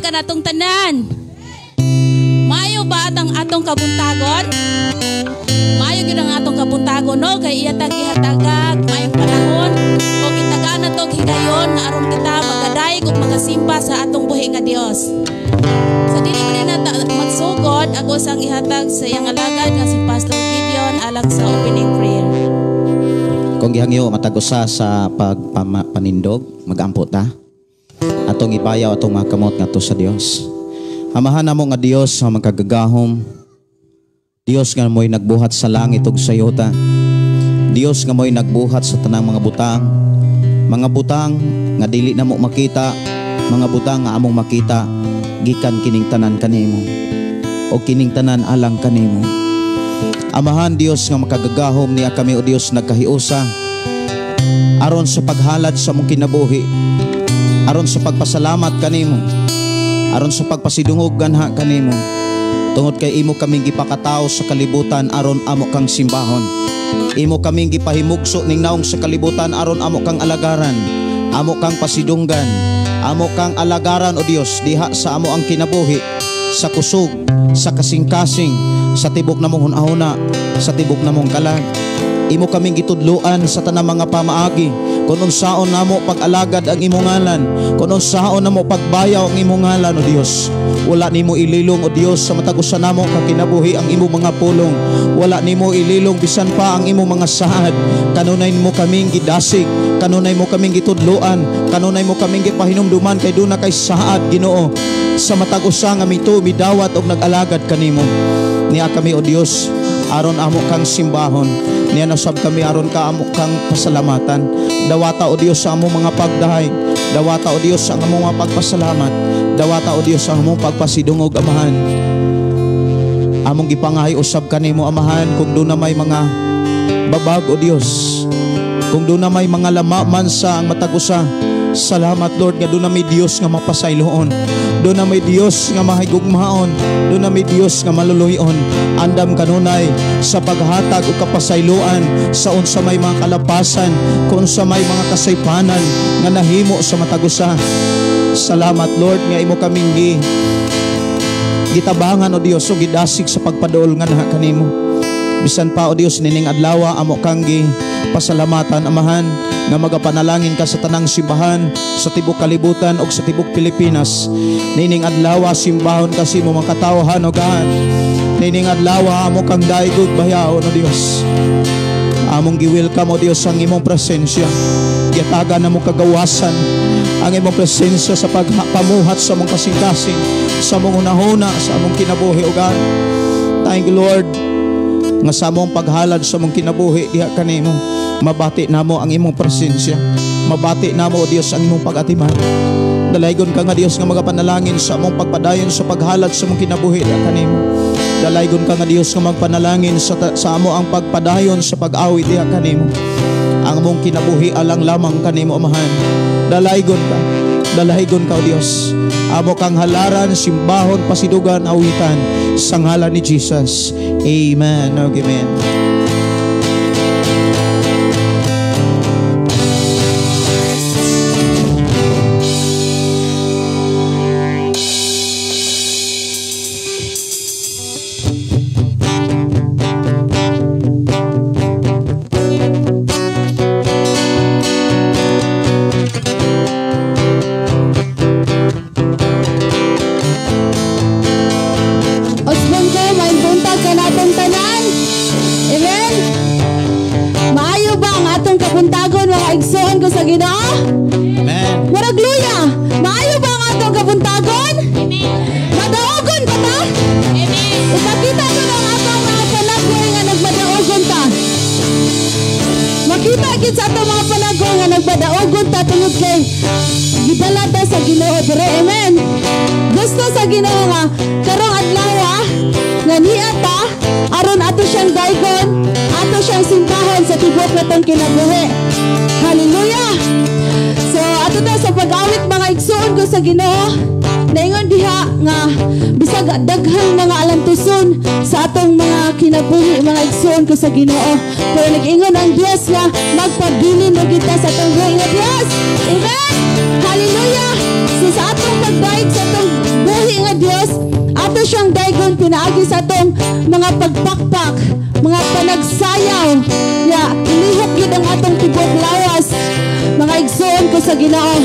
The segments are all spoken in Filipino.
kanatong tanan. Mayo ba atong kabuntagon? Mayo gyud ang atong kabuntagon no kay iya ihatagag mayong panahon o gitagaan nato higayon nga aron kita magaday ug magasimba sa atong buhi nga Dios. Sa dili man na magsugod ako sang ihatag sa iyang alagad nga si Pastor Gideon alang sa opening prayer. Kung gihangyo matagusa sa pagpanindog, magampo ta. Atong ibayaw atong mga kamot ngadto sa Dios. Amahan namo nga Dios nga magkagagahom. Dios nga mo'y nagbuhat sa langit ug sa yuta. Dios nga mo'y nagbuhat sa tanang mga butang. Mga butang nga dili na mo makita, mga butang nga among makita gikan kining tanan kanimo. O kining tanan alang kanimo. Amahan Dios nga makagagahom niya kami o Dios nagkahiusa aron sa paghalad sa mong kinabuhi, aron sa pagpasalamat kanimo, aron sa pagpasidungog ganha kanimo. Tungod kay imo kaming gipakatao sa kalibutan aron amo kang simbahon. Imo kaming gipahimugso ning naong sa kalibutan aron amo kang alagaran, amo kang pasidunggan, amo kang alagaran o Dios diha sa amo ang kinabuhi, sa kusog, sa kasing-kasing, sa tibok namong hunahuna, sa tibok namong kalag. Imo kaming gitudluan sa tanang mga pamaagi kung unsaon namo pag-alagad ang imong ngalan, kung unsaon namo pagbayaw ang imong ngalan o Dios. Wala nimo ililong o Dios sa matagusan namo kakinabuhi ang imong mga pulong. Wala nimo ililong bisan pa ang imong mga saad. Kanunay mo kaming gidasig, kanunay mo kaming gitudluan, kanunay mo kaming gipahinumduman kay duna kay saad Ginoo. Sa matag-usa nga mito midawat og nag-alagad kanimo. Niya kami o Dios aron amo kang simbahon. Niya nasab kami aron ka amo kang pasalamatan. Dawata o Dios sa among mga pagdahay. Dawata o Dios sa among mga pagpasalamat. Dawata o Dios sa among pagpasidungog amahan. Among gipangahay usab kanimo amahan kung doon na may mga babag o Dios. Kung doon na may mga lamaman sa ang matagusa. Salamat Lord nga doon na may Dios nga mapasayloon. Doon na may Dios nga mahigugmaon. Doon na may Dios nga maluluyon. Andam kanunay sa paghatag o kapasayloan sa unsa may mga kalapasan, kung unsa may mga kasaypanan nga nahimo sa matagusa. Salamat Lord nga imo kaming gitabangan o Dios o gidasig sa pagpadol nga naha kanimo. Bisan pa o Dios nining adlaw amo kang pasalamatan amahan nga magapanalangin ka sa tanang simbahan sa tibok kalibutan o sa tibok Pilipinas. Nining adlaw simbahon kasi mo mga katawhan o gaan. Nining adlaw amo kang daigod bayaw o Dios. Among gi-welcome o Dios ang imong presensya. Giyatagan na mong kagawasan ang imong presensya sa pagpamuhat sa mong kasing-kasing, sa mong hunahuna, sa mong kinabuhi o gaan. Thank you Lord nga sa mong paghalad sa mong kinabuhi diha kanimo. Mabati namo ang imong presensya. Mabati namo o Dios ang imong pag-atiman. Dalaygon ka nga Dios nga magapanalangin sa among pagpadayon sa paghalad sa mong kinabuhi diha kanimo. Dalaygon ka nga Dios nga magpanalangin sa amo ang pagpadayon sa pag-awit diha kanimo. Ang among kinabuhi alang lamang kanimo amahan. Dalaygon ka o Dios. Amo kang halaran, simbahon, pasidugan, awitan sa ngalan ni Jesus. Amen. Amen. Hallelujah. So ato ta sa pag-awit mga igsoon ko sa Ginoo. Naingon diha nga bisag daghang mga alantuson sa atong mga kinabuhi mga igsoon ko sa Ginoo. Pero nag-ingon ang Dios nga magpabilin mo kita sa atong buhi nga Dios. Amen. Hallelujah. So sa atong pagdaig sa atong siyang daygon pinaagi sa atong mga pagpakpak, mga panagsayaw. Ya, ilihok yun ang atong tibok lawas. Mga igsoon ko sa Ginoo.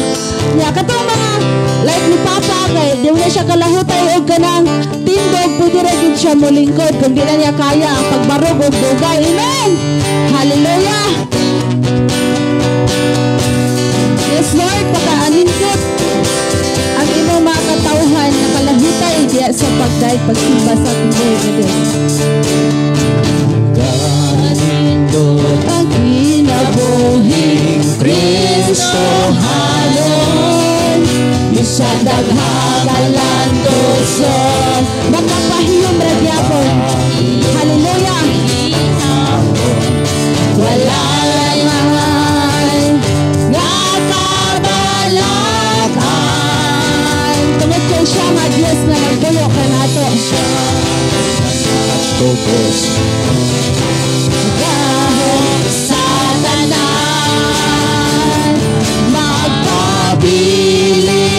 Ya, katong mga like ni Papa kay di na siya kalahutay og kanang tindog, pwede ra gyud siya molingkod kung di na niya kaya ang pagbarog og dugay. Amen. Hallelujah. Yes Lord, pagkaalingkot ang imong mga katawhan na kalahutay diya sa pagdaig pagsimba sa ating buhay na Diyos. Kanindot Ang kinabuhing Kristo halon, isa daghagalan tuson, makapahiyom ra gyapon. Hallelujah. Wala laman nga kabalakan, tungod kay siya nga Diyos na nagbuyo ka nato. Tubos Gahong sa tanan, magpabili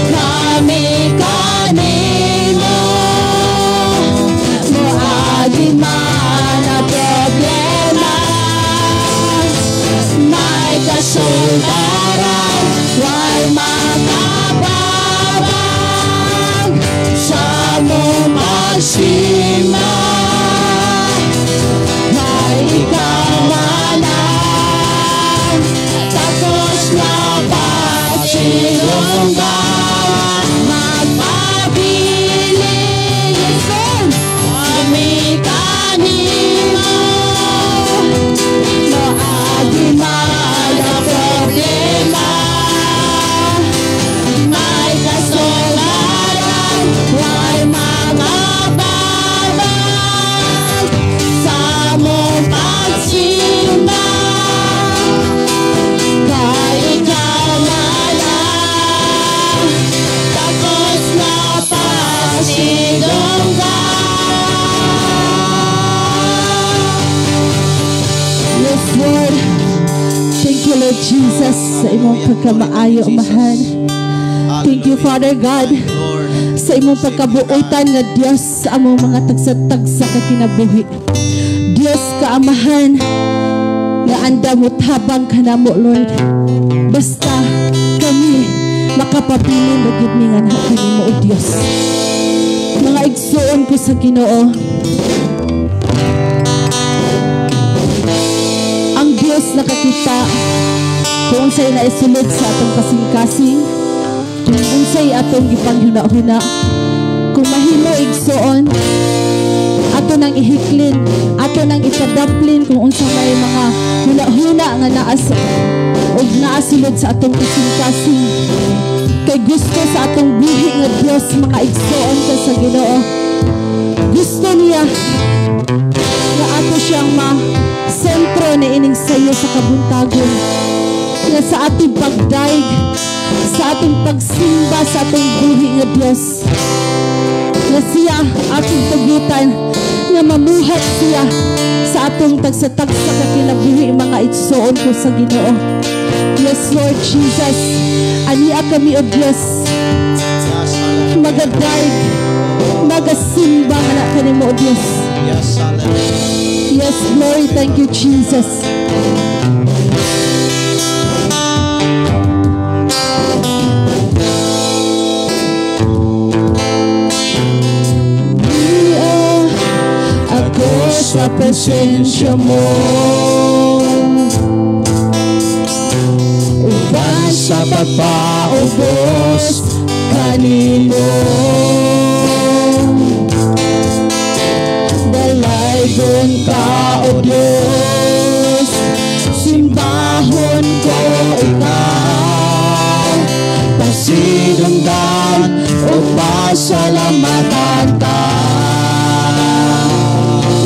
kami kanimo. Moagi man na problema, may kasulbaran, why makababag sa mong magsima. May ikaw manan, tapos na pasilongga, magpabili Yesus, kami kanimo. Moagi man ang problema, may kasularan, why makababag sa mong pagsimba. Kay ikaw manan, tapos na pasilongga. Yes, Lord. Thank you, Lord Jesus, sa imong pagkamaayo, mahal. Thank you, Father God, sa imong pagkabuutan nga Diyos sa among mga tagsatagsa ka kinabuhi. Diyos kaamahan, nga anda mo tabang ka namo, Lord. Basta kami makapabilin na gid ni nga kanimo, O Diyos. Mga igsuon ko sa Ginoo, ang Diyos nakakita kung unsay naisulod sa atong kasing-kasing, kung unsay atong gipanghuna-huna, kung mahimo igsuon, ato nang ihiklin, ato nang itadaplin kung unsa may mga huna-huna nga naas o naasulod sa atong kasing-kasing. Kay gusto sa atong buhi nga Diyos, mga igsuon ka sa Ginoo. Gusto niya nga ato siyang ma-sentro na ining sayo sa kabuntagon, nga sa ating pagdaig, sa ating pagsimba sa atong buhi nga Diyos, nga siya ating tugutan, nga mamuhat siya sa atong tagsa-tagsa ka kinabuhi, mga igsuon ko sa Ginoo. Yes, Lord Jesus, ania kami, O Diyos, magadaig, magasimba nga na kanimo, O Diyos. Yes, Lord, thank you, Jesus. Ako sa presensya mo, uban sa pagpaubos kanino. Dalaygon ka, O Diyos, simbahon ko ikaw, pasidunggan o pasalamatan ka.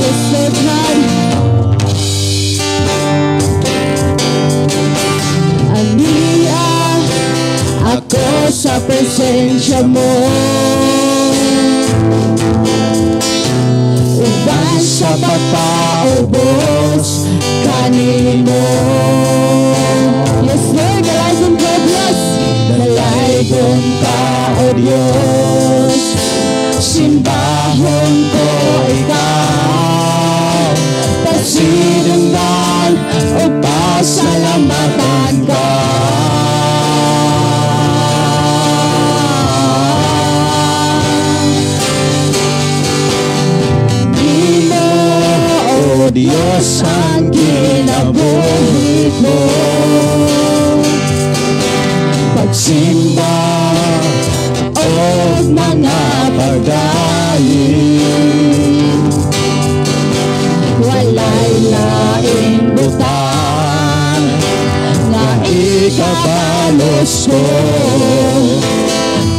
Yes, Lord God. Ania ako sa presensya mo, uban sa pagpaubos kanino. Yes, Lord, dalaygon ka, Diyos, dalaygon ka, O Diyos, Diyos ang kinabuhi ko. Pagsimba o mga pagdaing, walay laing butang nga ikabalos ko.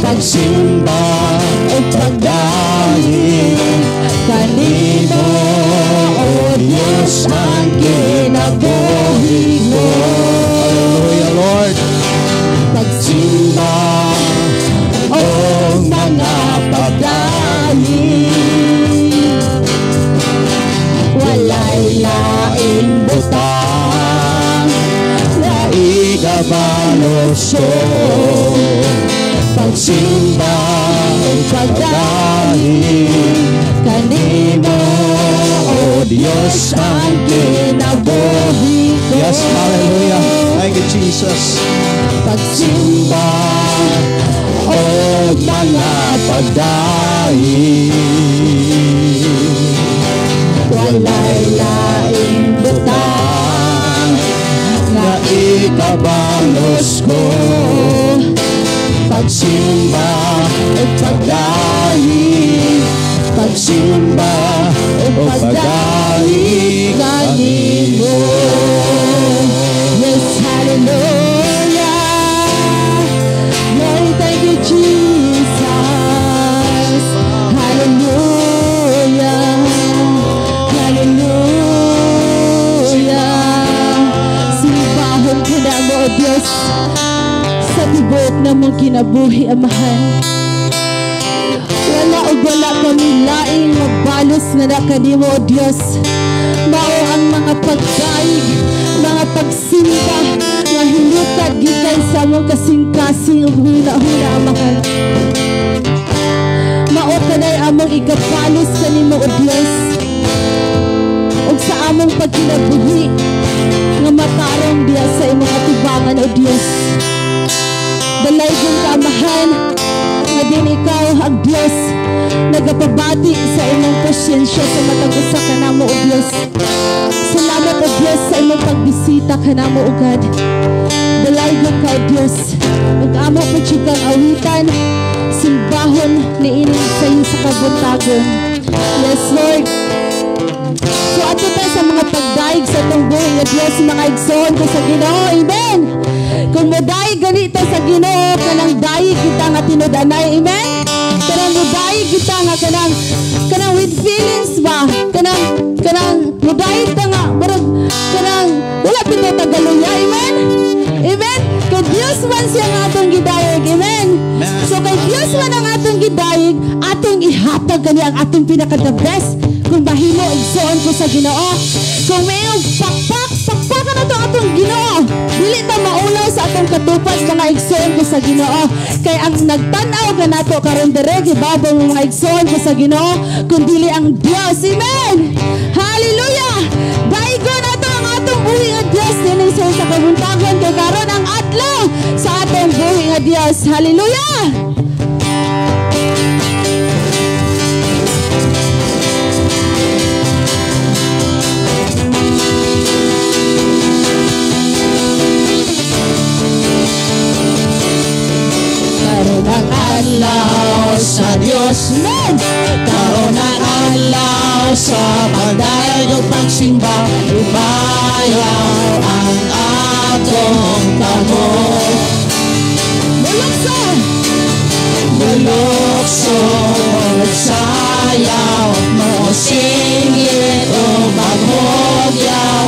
Pagsimba o pagdaing, kanino o Diyos ang kinabuhi ko. Hallelujah, Lord. Pagsimba o mga pagdaing, walay laing butang na ikabalos ko. Pagsimba o pagdaing, kanino o Diyos ang kinabuhi ko. Yes, hallelujah. Thank you, Jesus. Pagsimba o mga pagdaing, walay laing butang na ikabalos ko. Pagsimba o pagdaing, pagsimba o pagdaing, kanino. Yes, hallelujah. Lord, thank you, Jesus. Hallelujah. Hallelujah. Simbahon ko na mo, O Diyos, sa tibok na mong kinabuhi, Amahan. Wala kami laing magbalos nga na kanimo, O Diyos. Mao ang mga pagdaig, mga pagsimba nga hinutad gikan sa among kasing-kasing huna-huna, Amahan. Mao kanay among ikabalos kanimo, O Diyos, ug sa among pagkinabuhi nga matarong diya sa imong atubangan, O Diyos. Dalaygon ka, Amahan, nga din ikaw ang Diyos nagapabati sa imong pasyensya sa matag usa kanamo, O Diyos. Salamat, O Diyos, sa imong pagbisita kanamo, O God. Dalaygon ka, O Diyos, ug amo po chikang awitan, simbahon niining sa iyo sa kabuntagon. Yes, Lord. So ato tayo sa mga pagdaig sa itong buhay nga Diyos, mga igsoon ko sa Ginoo. Amen. Kung modaig ganito sa Ginoo, kanang daig kita nga tinudanay. Amen. Kanang modaig kita nga kanang with feelings ba? Kanang modaig ta nga murag kanang wala pito tagaluya. Amen. Amen. Kay Dios man siya nga atong gidayeg. Amen. So kay Dios man ang atong gidayeg, atong ihatag kani ang atong pinaka the best. Kung mahimo igsoon ko sa Ginoo, kung mayong pakpakan na ito atong Ginoo, dili ta maunaw sa atong katupas, mga igsoon ko sa Ginoo. Kay ang nagtanaw ka nato karon dire gibabaw mga igsoon ko sa Ginoo, kung dili ang Dios. Amen. Hallelujah. Daigo na to ang atong buhi nga Dios dinhi sa kabuntagon, kay karon ang adlaw sa atong buhi nga Dios. Hallelujah. Karon ang adlaw sa Dios, men. Karon ang adlaw sa pagdaig ug pagsimba, ibayaw ang atong kamot. Bulokso, sayaw, mosingit o maghogyaw,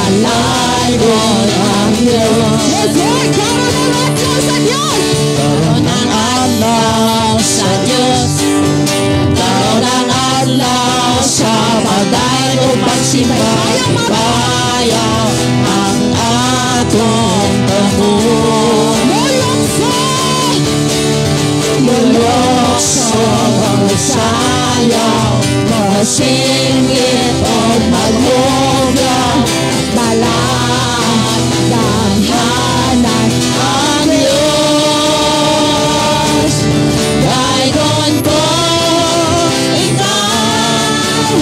dalaygon ang Diyos. Yes, Lord, karon ang adlaw sa Diyos. Karon ang adlaw sa Diyos. Karon ang adlaw sa pagdaig o pagsimba, ibayaw ang atong kamot. Bulokso, sayaw, masingit o maghogyaw, dalanhanan ang Diyos. Daigon ko ikaw,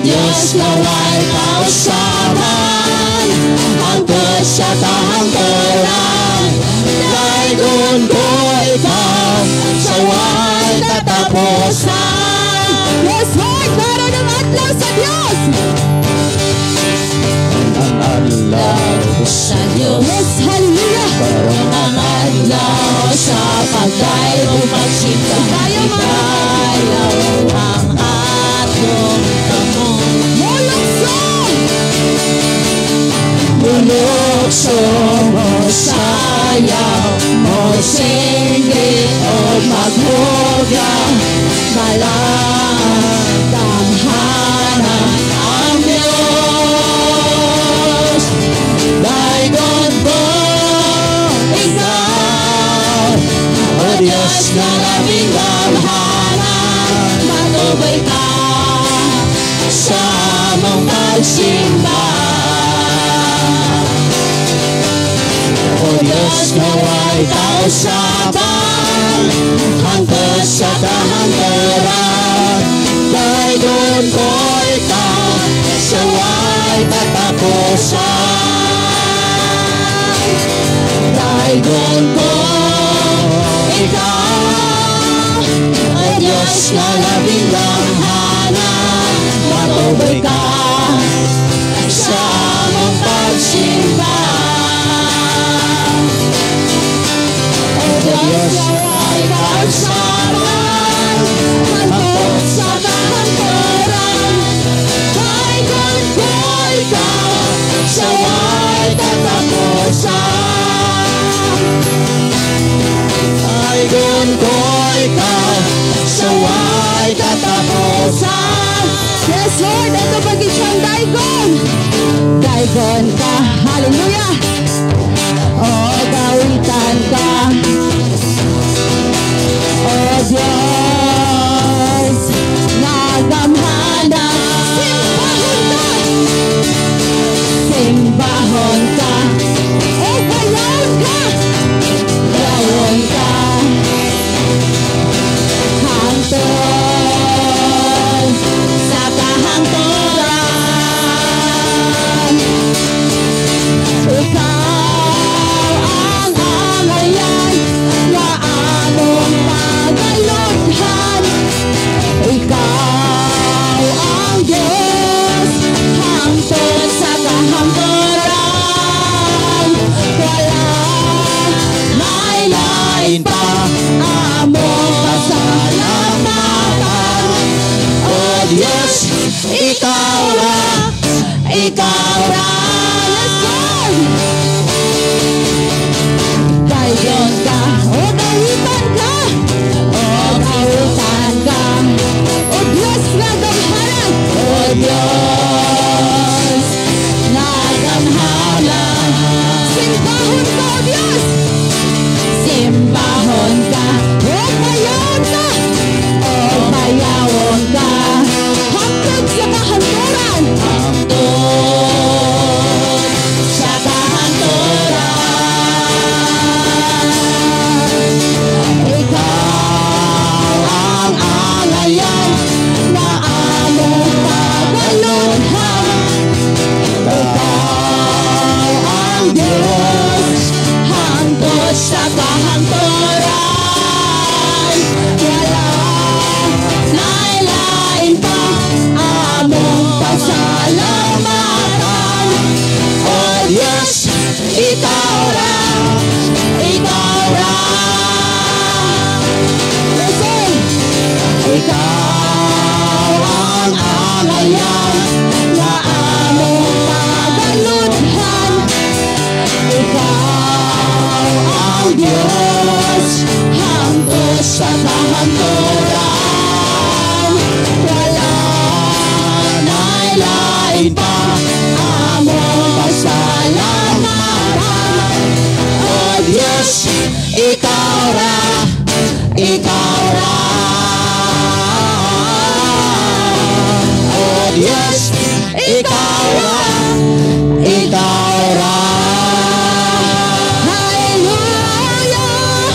Diyos naway kausaban, hangtod sa kahangturan. Daygon ko ikaw sa way katapusan. Yes, Lord, karon ang adlaw sa Diyos. Ang adlaw sa Diyos. Yes, hallelujah. Karon ang adlaw sa Pagdayo magsimba, ikayaw ang atong kamot. Mulukso mo sayaw, mo singgit o maghugaw, malatanghanan ang Diyos. Daygon ko ikaw, o Diyos na labing damhanan, matubay ka sa mong pagsimba. O Diyos naway kausaban, hangtod sa kahangturan. Daygon ko ikaw sa way katapusan. Daygon ko ikaw, o Diyos na labing damhanan, matubay ka sa mong pagsimba. Diyos ay kausaban, hangtod sa kahangturan. Daygon ko ikaw sa way katapusan. Daygon ko ikaw sa way katapusan. Yes, Lord, ito bagay siyang daygon. Daygon ka, hallelujah. O gawitan ka, o Diyos, nagamhana. Simbahon ka, o gayon ka, gayon ka, hangtod sa kahangturan. Ikaw ang angayan na among pagalughan. Ikaw ang Diyos hangtod sa kahangturan. Wala lain-lain pa among pasalamatan. O Diyos, ikaw ra, ikaw ra. Daygon ka, o gawitan ka, o gawitan ka, o Diyos na damhanan, o Diyos na damhanan. Simbahon ka, o Diyos, simbahon ka, o bayaw ka, o bayawon ka, hangtod sa kahangturan, hangtod sa kahangturan. Ikaw ang angayan na among pagalughan. Ikaw ang Diyos hangtod sa kahangturan. Wala lain-lain pa among pasalamatan. O Diyos, ikaw ra, ikaw ra. Listen! Ikaw ang angayan na among pagalughan. Ikaw ang Diyos hangtod sa kahangturan. Wala lain-lain pa among pasalamatan. O Diyos, ikaw ra, ikaw ra. O Diyos, ikaw ra, ikaw ra. Hallelujah,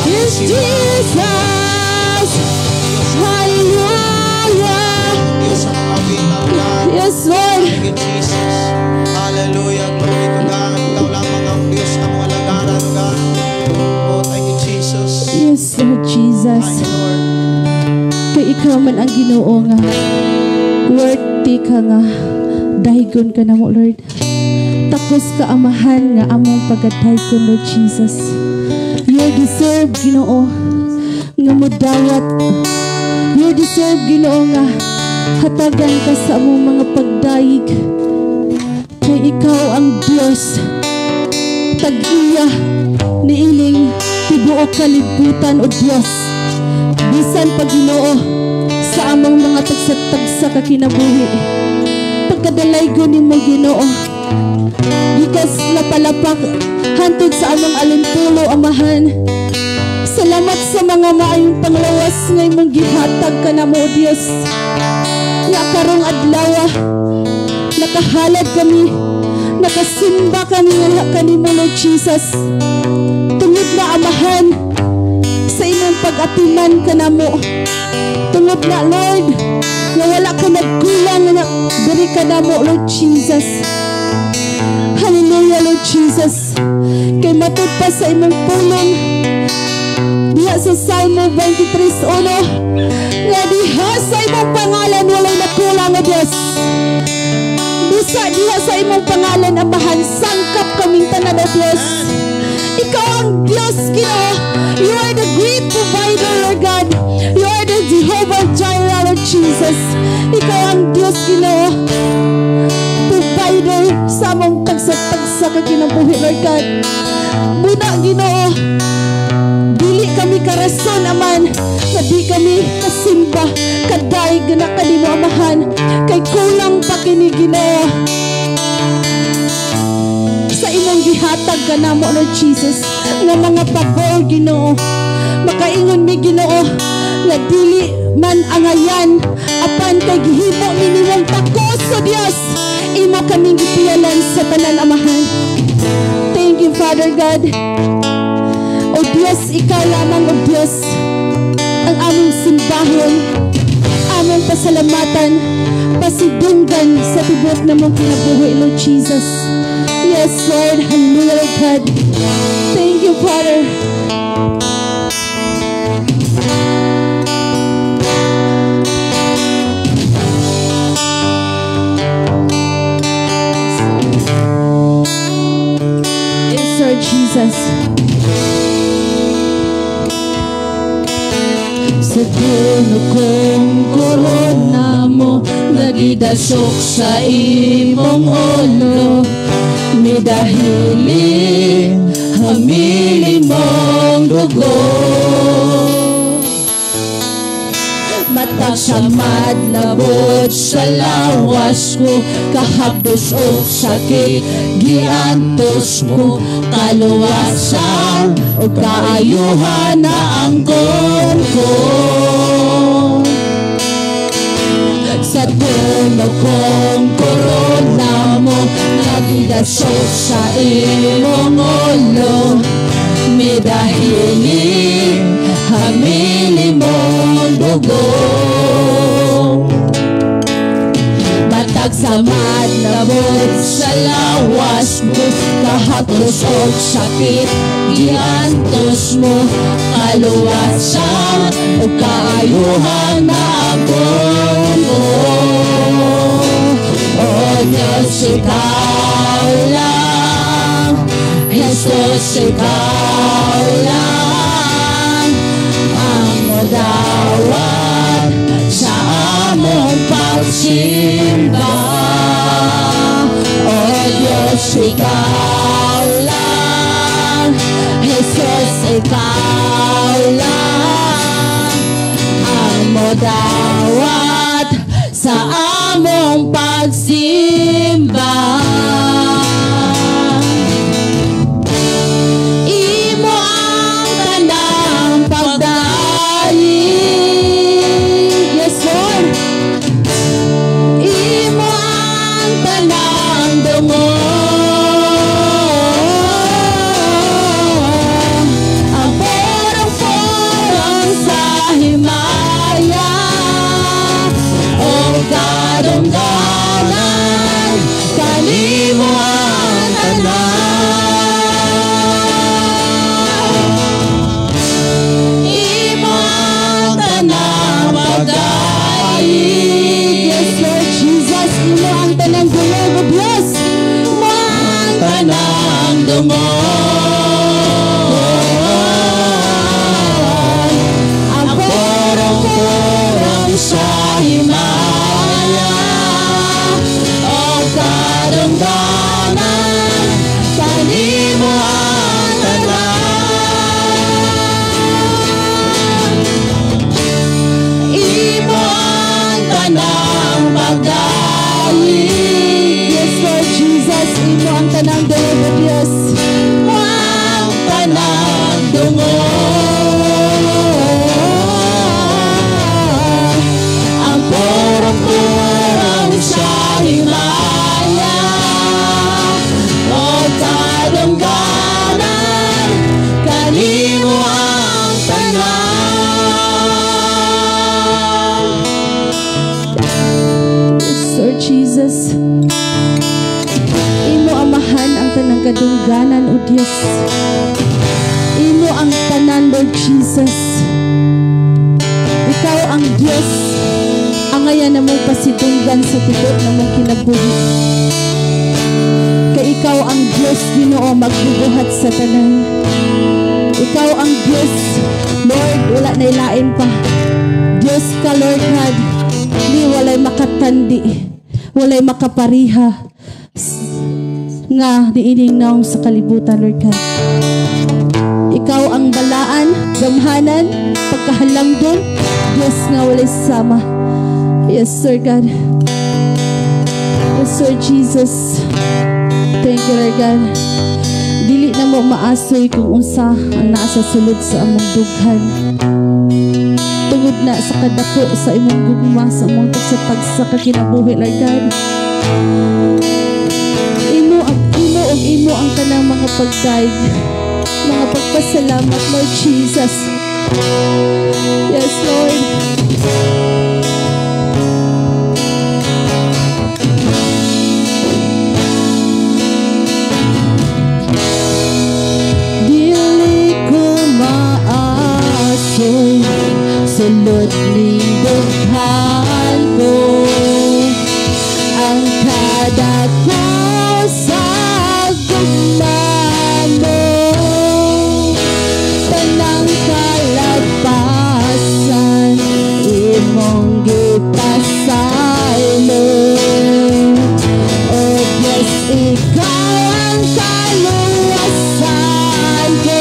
yes Jesus, hallelujah. Diyos ang awitan. ikaw man ang Ginoo nga worthy ka nga daygon ka na mo, Lord. Takos ka amahan nga among pagkadaygon, Lord Jesus. You deserve, Ginoo, nga modawat. You deserve, Ginoo, nga hatagan ka sa among mga pagdayig. Kay ikaw ang Diyos, tag-iya niining tibuok kalibutan, o Diyos. Bisan pag, Ginoo, sa among mga tagsa-tagsa ka kinabuhi, pagkadalaygon nimo, Ginoo, gikas lapalapak hantod sa among alimpulo, Amahan. Salamat sa mga maayong panglawas nga imong gihatag kanamo, o Dios. Nga karong adlaw nakahalad kami, nakasimba kami nga kanimo, Lord Jesus. Tungod na, Amahan, sa imong pag-atiman kanamo. Tungod na, Lord, nga wala ka nagkulang nga diri kanamo, Lord Jesus. Hallelujah, Lord Jesus. Kay matud pa sa imong pulong diha sa Salmo 23:1 nga diha sa imong pangalan walay nakulang, o Dios. Diha sa imong pangalan, Amahan, sangkap kaming tanan, o Dios. Ikaw ang Dios, Ginoo. You are the great provider, Lord God. You are the Jehovah Jireh, Lord Jesus. Ikaw ang Dios, Ginoo, provider sa among tagsa-tagsa ka kinabuhi, Lord God. Muna, Ginoo, dili kami karason, Aman, nga di kami kasimba kaday gana kanimo, Amahan, kay kulang pa kini, Ginoo, sa imong gihatag kanamo, Lord Jesus, nga mga pabor, Ginoo. Makaingon mi, Ginoo, nga dili man angayan apan kay gihimo ni nimong takos, o Dios, imo kaming gipiyalan sa tanan, Amahan. Thank you, Father God. O Dios, ikaw lamang, o Dios, ang aming simbahon, aming pasalamatan, pasidunggan sa tibok na mong kinabuhi, Lord Jesus. Yes, Lord. Hallelujah, Lord God. Thank you, Father. Yes, Lord Jesus. Sa puno kong korona mo, nagidasok sa imong ulo, midahili hamili mong dugo. Matag sa madlabot sa lawas ko, kahabdos o sakit giantos mo, kaluwasan o kaayuhan na ang ko. Sa puno kong korona mo, nagidasok sa imong ulo, midahili hamili mong dugo. Matag sa madlabot sa lawas mo, kahaplos o sakit giantos mo, kaluwasan o kaayuhan na ako. O Diyos, ikaw lang, Jesus, ikaw lang ang madawat sa among pagsimba. O Diyos, ikaw lang, Jesus, ikaw lang ang madawat sa among pagsimba. Imo ang tanang pagdalig. Yes, Lord. Imo ang tanang dungo, ang porong-porong sa himaya, o kadungganan, kanimo ang tanan. Imo ang tanang pagdalig. kadungon, ang porong-porong sa himaya, o kadungganan, kanimo ang tanan. Imo ang tanang pagdali. Yes, Lord Jesus, imo ang tanang dungog, Diyos. Ang tanang dungon, ang porong-porong sa himaya, o kadungganan, kanimo ang tanan. Yes, Lord Jesus. Imo amahan ang tanang kadungganan, O Diyos. Imo ang tanan, Lord Jesus. Ikaw ang Diyos. Angayan na mong pasitunggan sa tibok na mong kinabuhi. Kay ikaw ang Diyos, Ginoo, magbubuhat sa tanan. Ikaw ang Diyos, Lord, wala na ilain pa. Diyos ka, Lord God. Di walay makatandi, walay makapariha nga diining naong sa kalibutan, Lord God. Ikaw ang balaan, gamhanan, pagkahalangdon, Diyos nga walay sama. Yes, Lord God. Yes, Lord Jesus. Thank you, Lord God. Dili na mo maasoy kung unsa ang nasa sulod sa among dughan. Tungod na sa kadako sa imong gugma, sa among tagsatag sa kakinabuhi, Lord God. Imo ang kanang mga pagdaig, mga pagpasalamat, Lord Jesus. Yes, Lord. Dili ko maasoy, sulod ning dughan ko, ang kadako sa gumamo, tanang kalagpasan, imong gipasaylo. Oh Diyos, ikaw ang kaluwasan ko.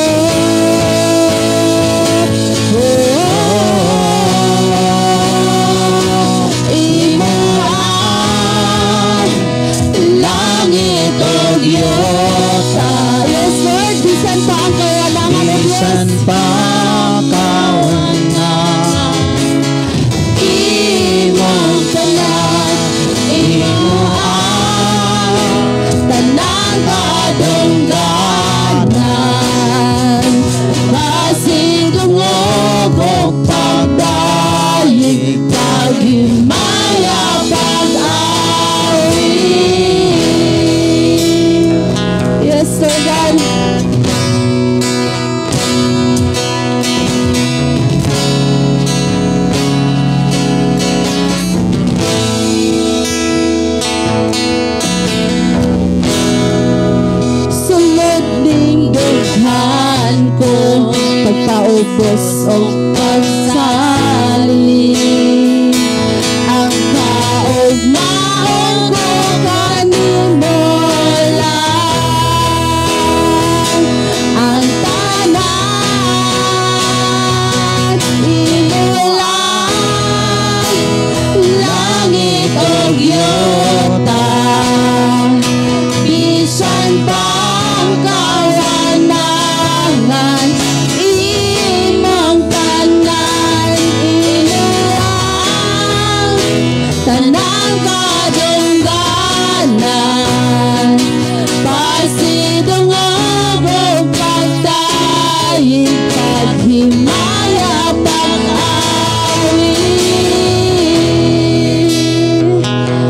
Imo ang langit o Diyota. Yes, Lord, bisan pa ang kawalangan, O Diyos. Bisan pa kawalangan, Imong tanan, imo ang tanang kadungganan, pasidungog o pagdaig, paghimaya, pag-awi. Yes, Lord God. Sulod ning dughan ko, pagpaubos o pagsali, ang kaugmaon ko kanimo lang, ang tanan imo lang, langit o Diyota. Bisan pa ang kawalangan, imong tanan, imo ang tanang kadungganan, pasidungog o pagdaig, paghimaya, pag-awi.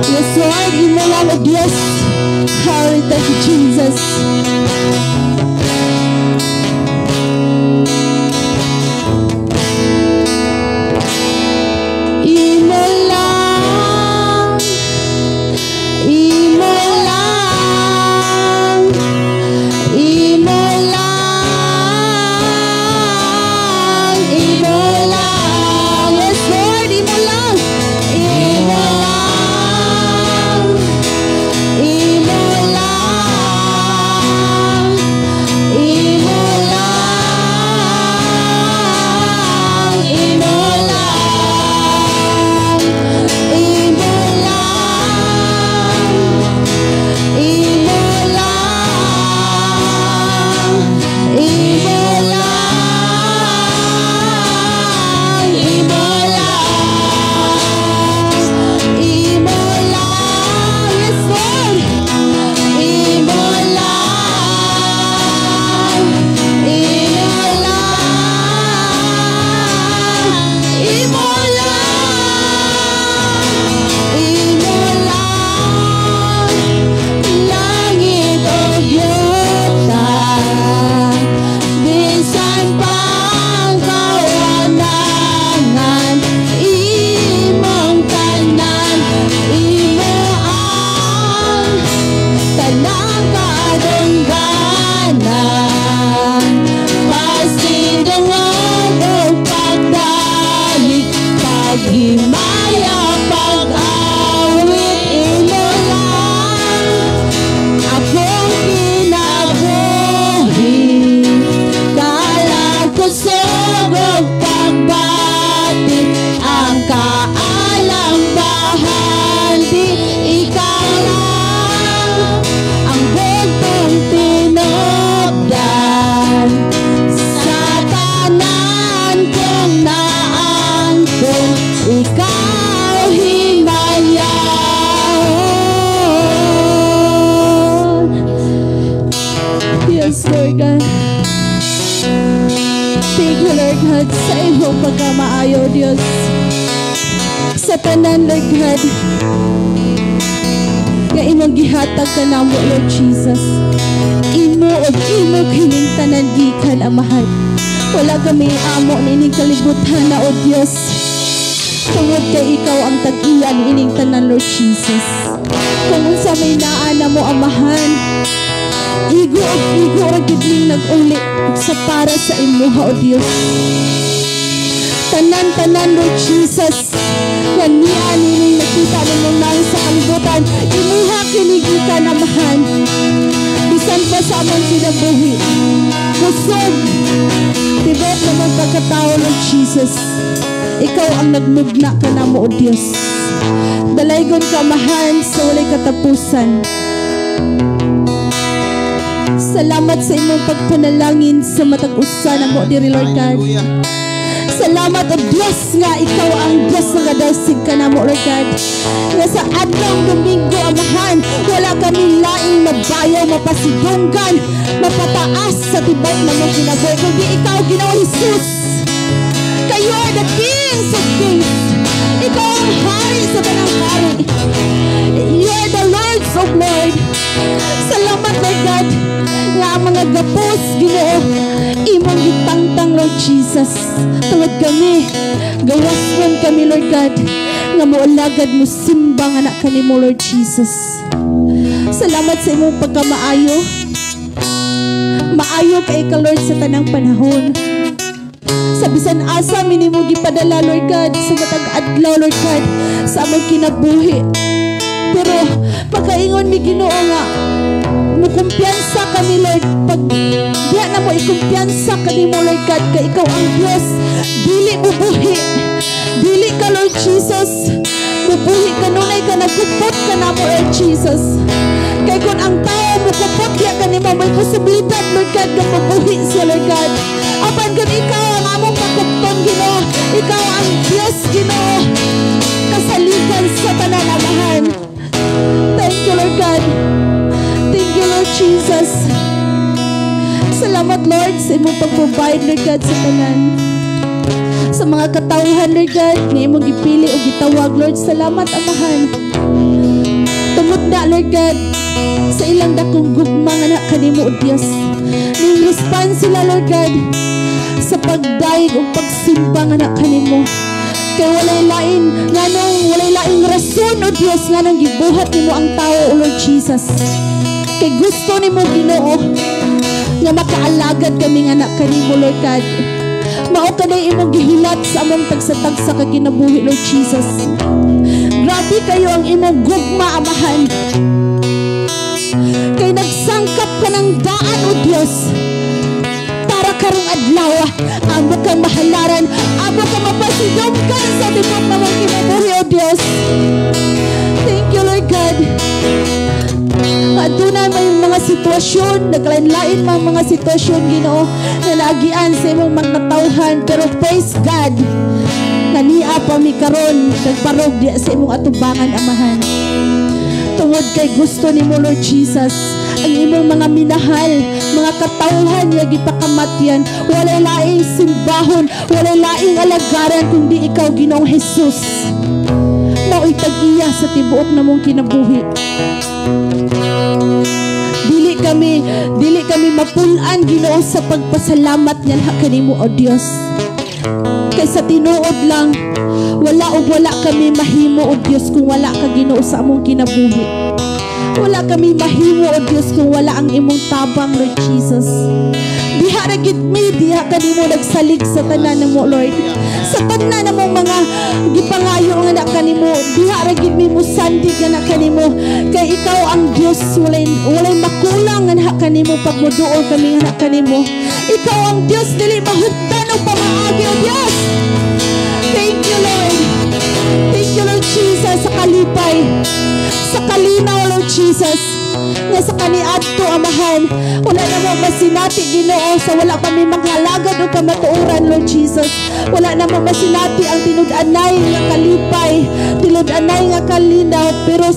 Yes, Lord, imo lang, O Diyos. Hallelujah, thank you, Jesus. Imo lang, imo lang, imo Dios. Sa tanan, Lord God, nga imong gihatag ka namo, Lord Jesus. Imo og imo kining tanan gikan, Amahan. Wala kami amo nining kalibutan na, O Dios. Tungod kay ikaw ang tag-iyan ining tanan, Lord Jesus. Kung unsa may naana mo, Amahan, igo og igo ra gid ning nag-uli sa para sa imuha, O Dios. Tanan-tanan, Lord Jesus, nga niya nining nakita nimong nang sa kalibutan, imuha kinigikan, Amahan. Bisan pa sa among kinabuhi, kusog tibok naman pagkatao, Lord Jesus. Ikaw ang nagmugna ka namo, O Dios. Dalaygon ka, Amahan, sa walay katapusan. Salamat sa imong pagpanalangin sa matag usa namo diri, Lord God. Salamat, O Diyos, nga ikaw ang Diyos nga dasig ka namo, Lord God. Nga sa adlong Domingo, Amahan, wala kami laing mabayaw, mapasidunggan, mapataas sa tibay na mong kinabuhi, kundi ikaw, Ginoong Jesus. Kayo are the kings of kings. Ikaw ang hari sa tanang hari. You are the lords of lords. Salamat, Lord God, nga ang mga gapos, Ginoo, imong gitangtang, Lord Jesus. Tungod kami, gawasman kami, Lord God, nga moalagad mo simbang anak kanimo, Lord Jesus. Salamat sa imong pagkamaayo. Maayo kay ka, Lord, sa tanang panahon. Sa bisan asa minimo gipadala, Lord God, sa matag adlaw, Lord God, sa among kinabuhi. Pero pagkaingon mi, Ginoo, nga mukumpiyansa kami, Lord. Pag diya na mo ikumpiyansa kanimo, Lord God, kay ikaw ang Diyos. Dili mo buhi, dili ka, Lord Jesus, mubuhi ka, nunay ka, nagkupot ka na mo, Lord Jesus. Kay kung ang tao mukupot diya kanimo, may posibilidad, Lord God, na mabuhi siya, Lord God. Apan kung ikaw ang among pakupton, Ginoo, ikaw ang Diyos, Ginoo, kasaligan sa tanan, Amahan. Thank you, Lord God. Thank you, Lord Jesus. Salamat, Lord, sa imong pag-provide, Lord God, sa tanan. Sa mga katawhan, Lord God, nga imong gipili o gitawag, Lord, salamat, Amahan. Tungod na, Lord God, sa ilang dakong gugma nga na kanimo, O Dios. Ning-respond sila, Lord God, sa pagdaig o pagsimba nga na kanimo. Kay walay laing rason, O Dios, nga nang gibuhat nimo ang tao, O Lord Jesus. Kay gusto nimo, Ginoo, nga makaalagad kami nga anak kanimo, Lord God. Mao kanay imong gihilat sa among tagsa-tagsa ka kinabuhi, Lord Jesus. Grabe kayo ang imong gugma, Amahan. Kay nagsangkap ka ng daan, O Dios, para karong adlaw, amo kang mahalaran, amo kang mapasidongkan sa tibok na mong kinabuhi, O Dios. Thank you, Lord God. Aduna may mga sitwasyon, naglain-lain mga sitwasyon, Ginoo, na naagian sa imong mga katawhan, pero praise God, nania pa mi karon, nagparog diya sa imong atubangan, Amahan. Tungod kay gusto nimo, Lord Jesus, ang imong mga minahal, mga katawhan niya gipakamatyan, walay laing simbahon, walay laing alagaran, kundi ikaw, Ginoong Jesus. Mao'y tag-iya sa tibuok na mong kinabuhi. Dili kami mapulan, Ginoo, sa pagpasalamat niya kanimo, O Dios. Kay sa tinuod lang, wala kami mahimo, O Dios, kung wala ka, Ginoo, sa among kinabuhi. Wala kami mahimo, O Dios, kung wala ang imong tabang, Lord Jesus. Diha ra gid mi, diha kanimo nagsalig sa tanan namo, Lord. Sa tanan namo mga gipangayo nga na kanimo, diha ra gid mi musandi nga na kanimo. Kay ikaw ang Dios, walay makulang nga na kanimo pag moduol kami nga na kanimo. Ikaw ang Dios, dili mahugdan og pamaagi, O Dios. Thank you, Lord. Thank you, Lord Jesus, sa kalipay, sa kalinaw, Lord Jesus. Nga sa kaniadto, Amahan, wala na mo masinati, Ginoo, sa wala pa may maghalagad o kamatuoran, Lord Jesus. Wala na mo masinati ang tinud-anay nga kalipay, tinud-anay nga kalinaw, pero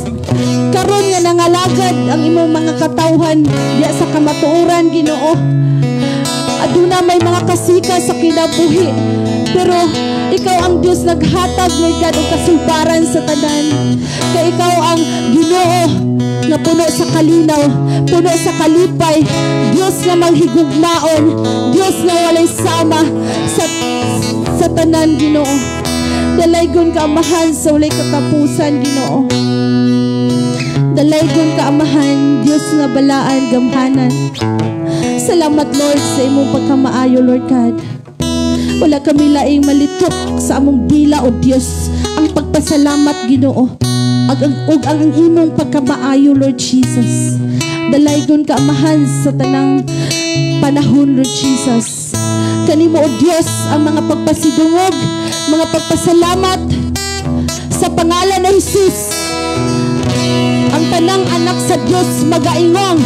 karon nga nangalagad ang imong mga katawhan diya sa kamatuoran, Ginoo. aduna may mga kasika sa kinabuhi, pero ikaw ang Diyos naghatag, Lord God, o kasumbaran sa tanan. Kaya ikaw ang Ginoo nga puno sa kalinaw, puno sa kalipay, Diyos nga manghigugmaon, Diyos nga walay sama sa tanan, Ginoo. Dalaygon ka amahan sa walay katapusan, Ginoo. Dalaygon ka amahan, Diyos nga balaan, gamhanan. Salamat, Lord, sa imong pagkamaayo, Lord God. Wala kami laing malitok sa among bila, o Diyos, ang pagpasalamat, Ginoo, ug ang imong pagkamaayo, Lord Jesus. Dalaygon ka amahan sa tanang panahon, Lord Jesus. Kanimo, o Diyos, ang mga pagpasidungog, mga pagpasalamat sa pangalan ni Jesus. Ang tanang anak sa Diyos magaingong.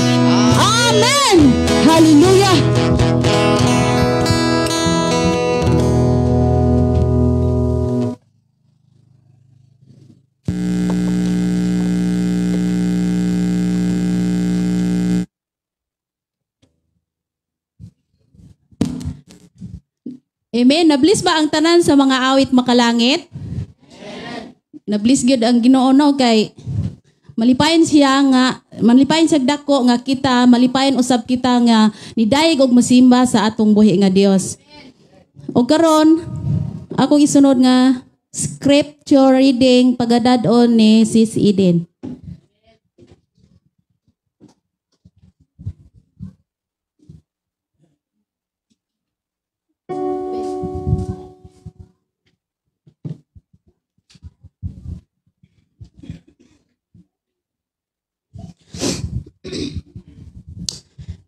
Amen! Hallelujah! Amen. Nablis ba ang tanan sa mga awit makalangit? Amen. Nablis gyud ang Ginoo no kay malipayon sa dako nga kita, malipayon usab kita nga nidayeg og masimba sa atong buhi nga Dios. O karon akong isunod nga scripture reading pagadad-on ni Sis Eden.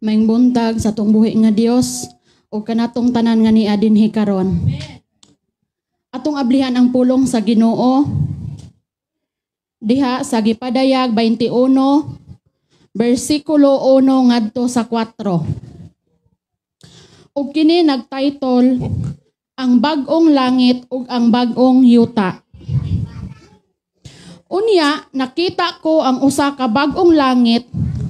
Maing buntag sa atong buhi nga Dios o kanatong tanan nga ni adinhi karon. Atong ablihan ang pulong sa Ginoo diha sa Gipadayag 21 bersikulo 1 ngadto sa 4. Ug kini nagtitle ang bag-ong langit ug ang bag-ong yuta. Unya nakita ko ang usa ka bag-ong langit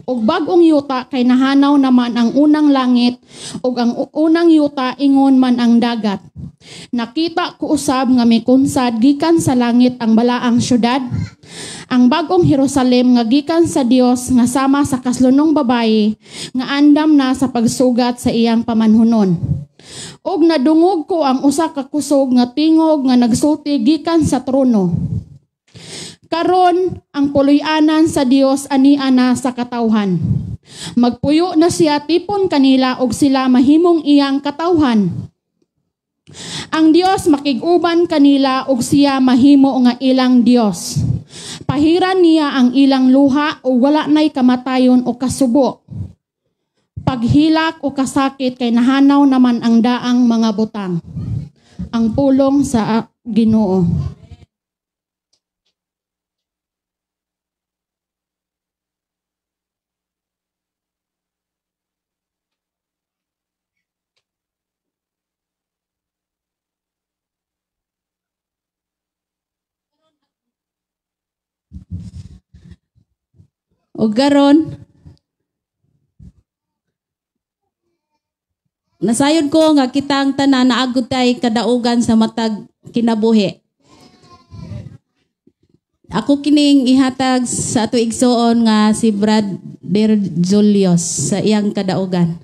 ug bag-ong yuta kay nahanaw naman ang unang langit ug ang unang yuta ingon man ang dagat. Nakita ko usab nga mikunsad gikan sa langit ang balaang syudad, ang bag-ong Jerusalem nga gikan sa Dios nga sama sa kaslunong babayi nga andam na sa pagsugat sa iyang pamanhunon. Ug nadungog ko ang usa ka kusog nga tingog nga nagsulti gikan sa trono. Karon ang puloy-anan sa Dios ania na sa katawhan. Magpuyo na siya tipon kanila og sila mahimong iyang katawhan. Ang Dios makig-uban kanila og siya mahimo nga ilang Dios. Pahiran niya ang ilang luha o wala nay kamatayon o kasubo. Paghilak o kasakit kay nahanaw naman ang daang mga butang. Ang pulong sa Ginoo. O garon, nasayod ko nga kitang tanan naagud tay kadaugan sa matag kinabuhi. Ako kining ihatag sa ato igsoon nga si Brother Julius sa iyang kadaugan.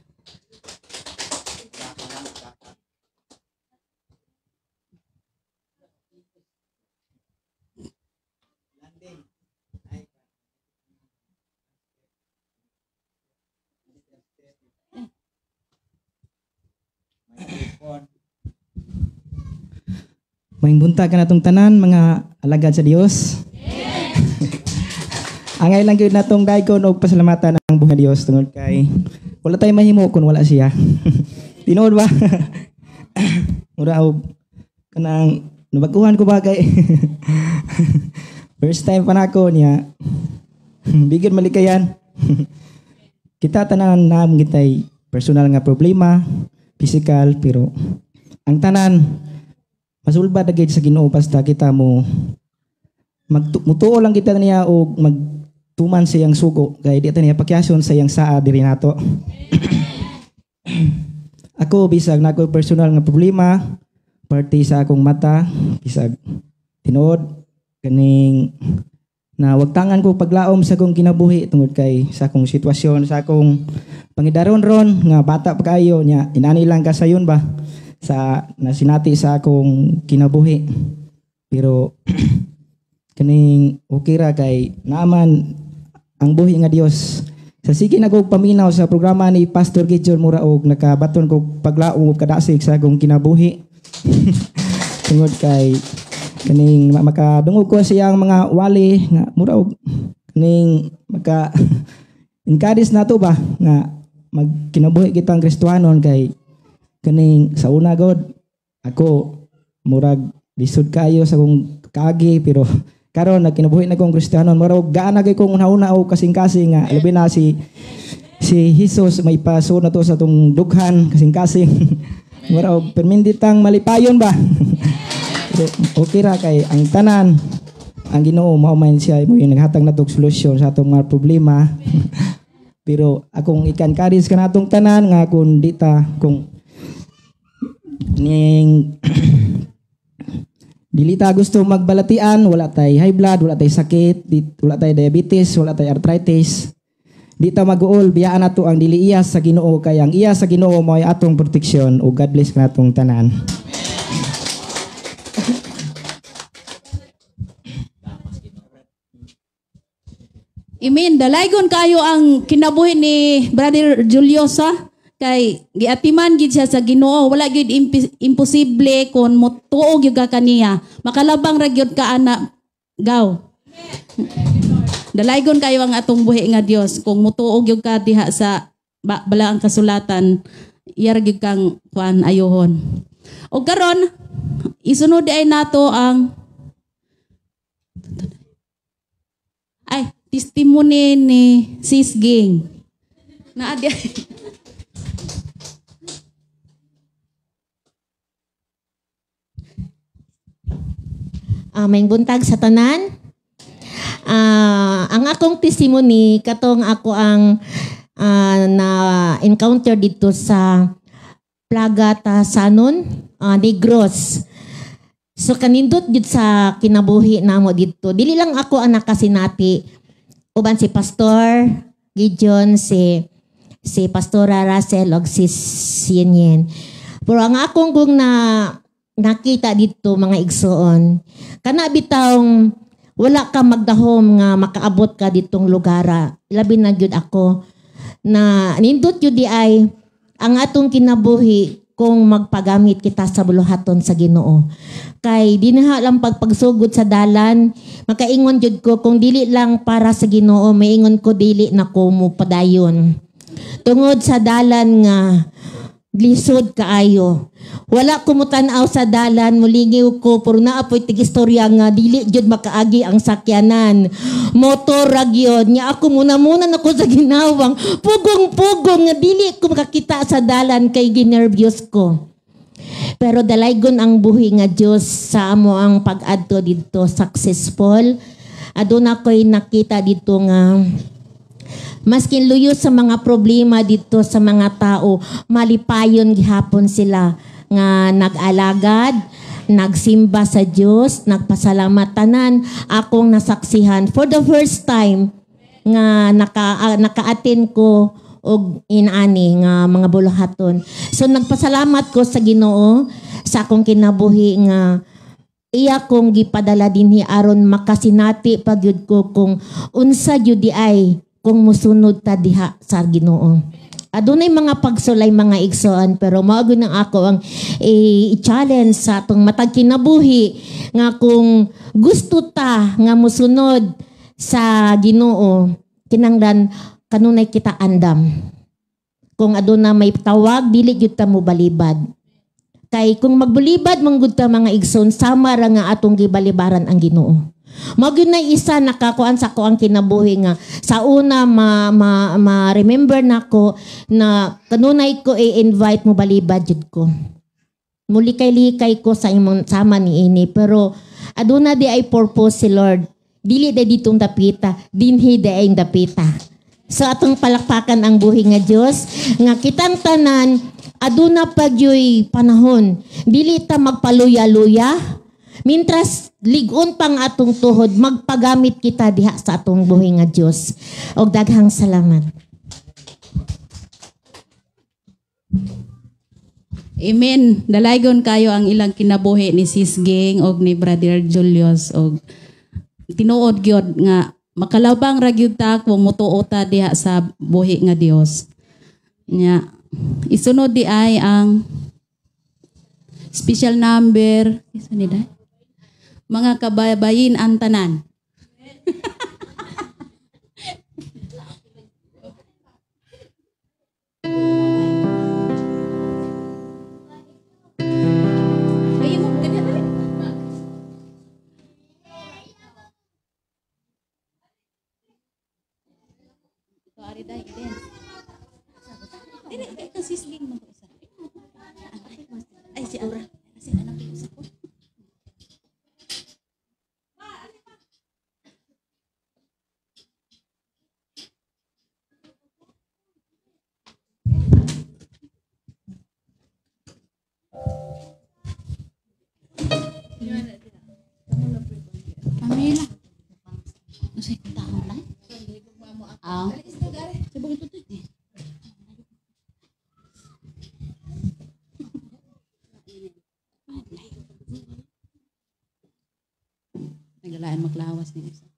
Maing buntag ka natong tanan, mga alagad sa Dios. Angay lang gyud natong dayon og pasalamatan ang buhay Dios tungod kay wala tay mahimo kun wala siya. Tinuod ba? Mura og kanang nabaguhan ko ba kay first time pa nako niya. Bigyan malikayan. Kita tanan nam gitay personal nga problema, physical, pero ang tanan masulbad na sa Ginoo basta kita mo mutuo lang kita niya o magtuman sa iyang sugo kay di ta niya pakyason sa iyang saa diri nato. ako bisag na ako personal nga problema, parte sa akong mata, bisag tinuod kaning na wagtangan ko paglaom sa akong kinabuhi tungod kay sa akong sitwasyon, sa akong pangidaron ron nga bata pa kayo nya inani lang kasayon ba sa nasinati sa akong kinabuhi. Pero kaning okay ra kay naaman ang buhi nga Dios. Sa sige na kong paminaw sa programa ni Pastor Gideon Muraog, nakabaton ko paglaom kadasig sa akong kinabuhi. Tungod kay kaning makadungog ko siyang mga wali nga Muraog kaning maka encourage nato ba nga magkinabuhi kitang Kristiyanon kay kaning sa una god ako murag lisod kayo sa akong kaagi pero karon nagkinabuhi na kong Kristiyanon murag gaana kay kong una-una o kasing-kasing nga labi na si Jesus may paso na to sa tong dughan kasing-kasing murag perminditang malipayon ba. Okay ra kay ang tanan ang Ginoo mao man siya mo yung naghatag natong solusyon sa atong mga problema. Pero akong ikan-encourage ka natong tanan nga kung dita kung ning dili ta gusto magbalatian, wala tay high blood, wala tay sakit, wala tay diabetes, wala tay arthritis. Di ta mag-uol biyaan nato ang dili iya sa Ginoo kay ang iya sa Ginoo mao ay atong proteksyon ug God bless ka natong tanan. Amen. Dalaygon kayo ang kinabuhi ni Brother Juliosa kay giatiman gid siya sa Ginoo. Wala gid imposible kon motuog gyud ka kaniya. Makalabang ra gyud ka ana gaw. Dalaygon kayo ang atong buhi nga Dios kung motuog gyud ka diha sa bala ang kasulatan iyar gyud kang kuan ayohon. O karon isunod ay nato ang testimony ni Sis Ging. Naadya. May buntag sa tanan. Ang akong testimony katong ako ang na-encounter dito sa Plaga ta Sanon, Negros. So kanindot jud sa kinabuhi namo dito. Dili lang ako ang nakasinati. Uban si Pastor Gideon, si Pastora Russell og si Yenyen. Pero ang akong kung nakita dito mga igsoon, kana bitawng wala ka magdahom nga makaabot ka ditong lugara. Labi na gyud ako na nindot jud di ay ang atong kinabuhi kung magpagamit kita sa buluhaton sa Ginoo. Kay dinaha lang pagsugod sa dalan, makaingon jud ko kung dili lang para sa Ginoo, maingon ko dili na ko mo padayon. Tungod sa dalan nga lisod kaayo. Wala ko mutan-aw sa dalan, mulingiw ko puro na apoy tigistorya nga dili jud makaagi ang sakyanan. Motor ra gyud nya ako muna nako sa ginawang pugong-pugong nga dili ko makakita sa dalan kay ginervyos ko. Pero dalaygon ang buhi nga Dios sa amo ang pag-adto dito successful. Aduna ko'y nakita dito nga maskin luyo sa mga problema dito sa mga tao, malipayon gihapon sila nga nag-alagad, nagsimba sa Dios, nagpasalamat tanan. Akong nasaksihan for the first time nga naka-attend ko og inani nga mga buluhaton. So nagpasalamat ko sa Ginoo sa akong kinabuhi nga iya kong gipadala dinhi aron makasinati pagyud ko kung unsa jud di ay kung musunod ta diha sa Ginoo. Adunay mga pagsulay mga igsoon pero mao gyud nang ako ang i-challenge sa atong matag kinabuhi nga kung gusto ta nga musunod sa Ginoo kinanglan kanunay kita andam. Kung aduna may tawag dili gyud ta mo balibad. Kay kung magbalibad manggud ta mga igsoon sama ra nga atong gibalibaran ang Ginoo. Mao gyud na isa nakakuan sa ko ang kinabuhi nga sa una remember nako na kanunay ko i-invite mo balibad jud ko. Mulikay-likay ko sa imong sama ni ini pero aduna di ay purpose si Lord. Dili day ditong dapita, dinhi day ang dapita. sa atong palakpakan ang buhi nga Dios nga kitang tanan aduna pagyoy panahon dili ta magpaluya-luya mintras ligon pang atong tuhod magpagamit kita diha sa atong buhi nga Dios. Og daghang salamat. Amen. Dalaygon kayo ang ilang kinabuhi ni Sis Ging og ni Brother Julius og tinuod gyud nga makalabang ra gyud ta kung mutuo ta diha sa buhi nga Dios. Nya isunod di ay ang special number isa ni day. Mga kababayin ang tanan. Ay, si Aura. Kasi anak ko sa ko. Pamela. Kasi taon lang. Ah. Sabog ito to. Nagalaan maklawas ni isa.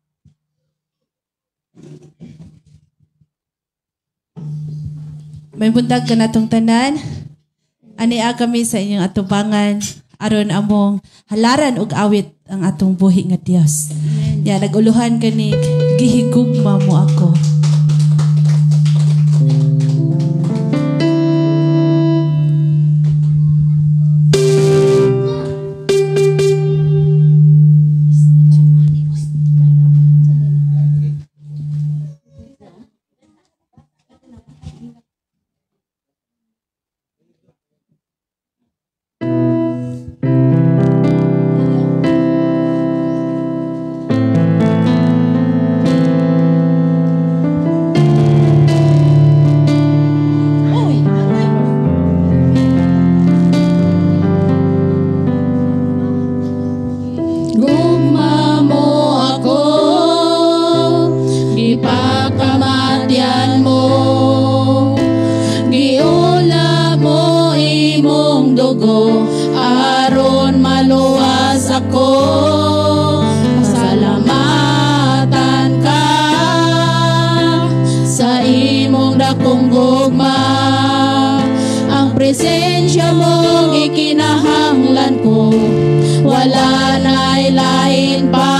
May bundag ka na tong tanan. Ania kami sa inyong atubangan aron among halaran og awit ang atong buhi nga Dios. Ya naguluhan kani gihigugma mo ako. Wala na'y lain pa.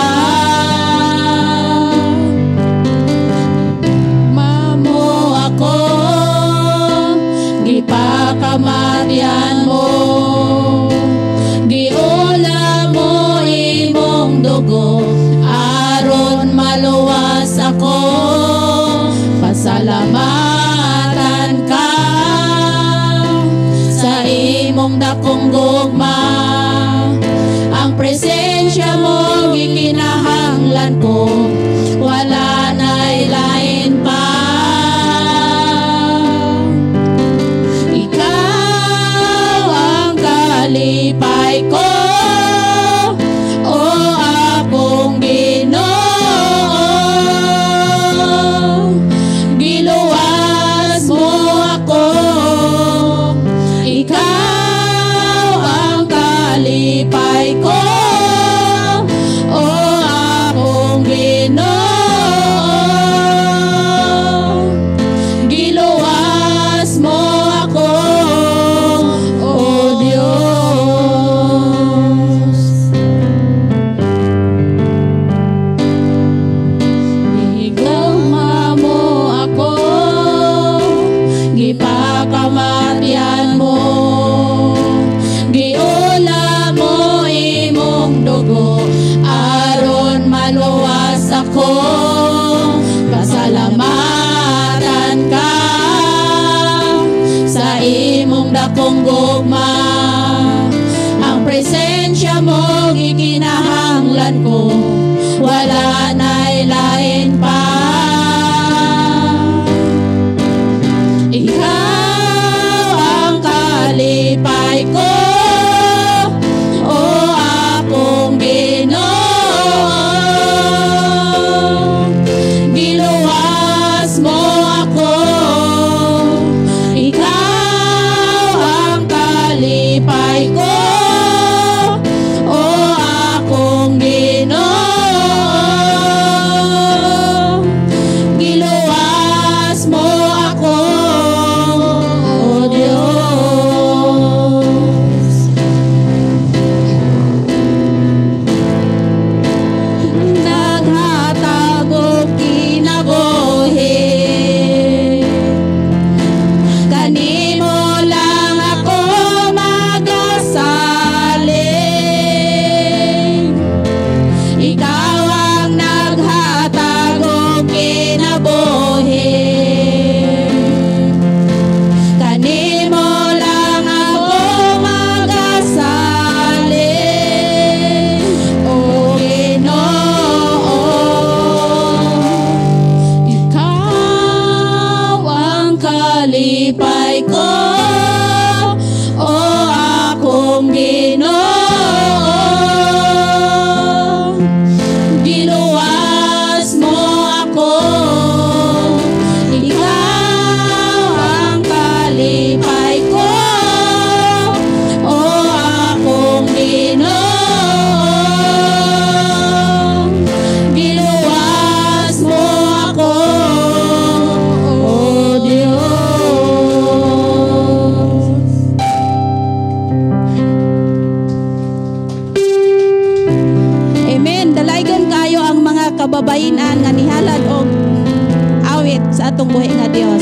atong buhi nga Dios.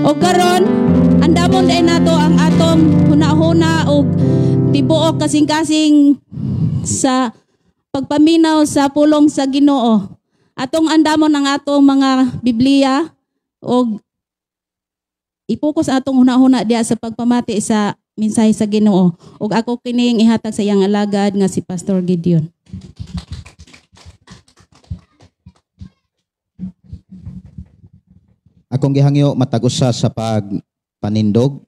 O karon, andamon din nato ang atong hunahuna og tibuok kasing-kasing sa pagpaminaw sa pulong sa Ginoo. Atong andamon ang atong mga Biblia og ipokus atong hunahuna diya sa pagpamati sa mensahe sa Ginoo. Og ako kining ihatag sa iyang alagad nga si Pastor Gideon. Akong gihangyo matag-usa sa pagpanindog.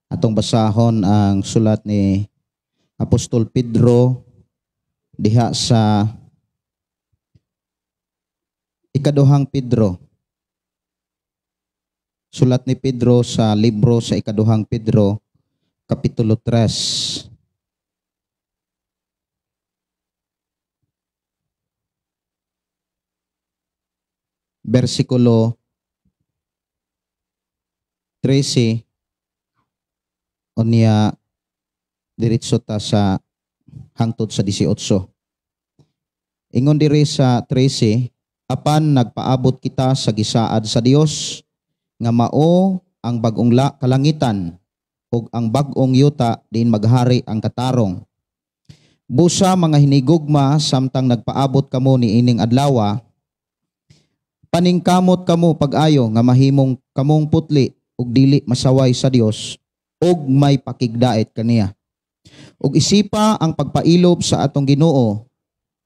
Atong basahon ang sulat ni Apostol Pedro diha sa ikaduhang Pedro. Sulat ni Pedro sa libro sa ikaduhang Pedro, kapitulo 3. Versikulo 13 o niya diretso ta sa hangtod sa 18. Ingon diri sa 13, apan nagpaabot kita sa gisaad sa Dios nga mao ang bag-ong kalangitan ug ang bag-ong yuta diin maghari ang katarong. Busa mga hinigugma samtang nagpaabot kamo ni ining adlaw, paningkamot kamo pag-ayo nga mahimong kamong putli ug dili masaway sa Dios ug may pakigdait kaniya. Ug isipa ang pagpailob sa atong Ginoo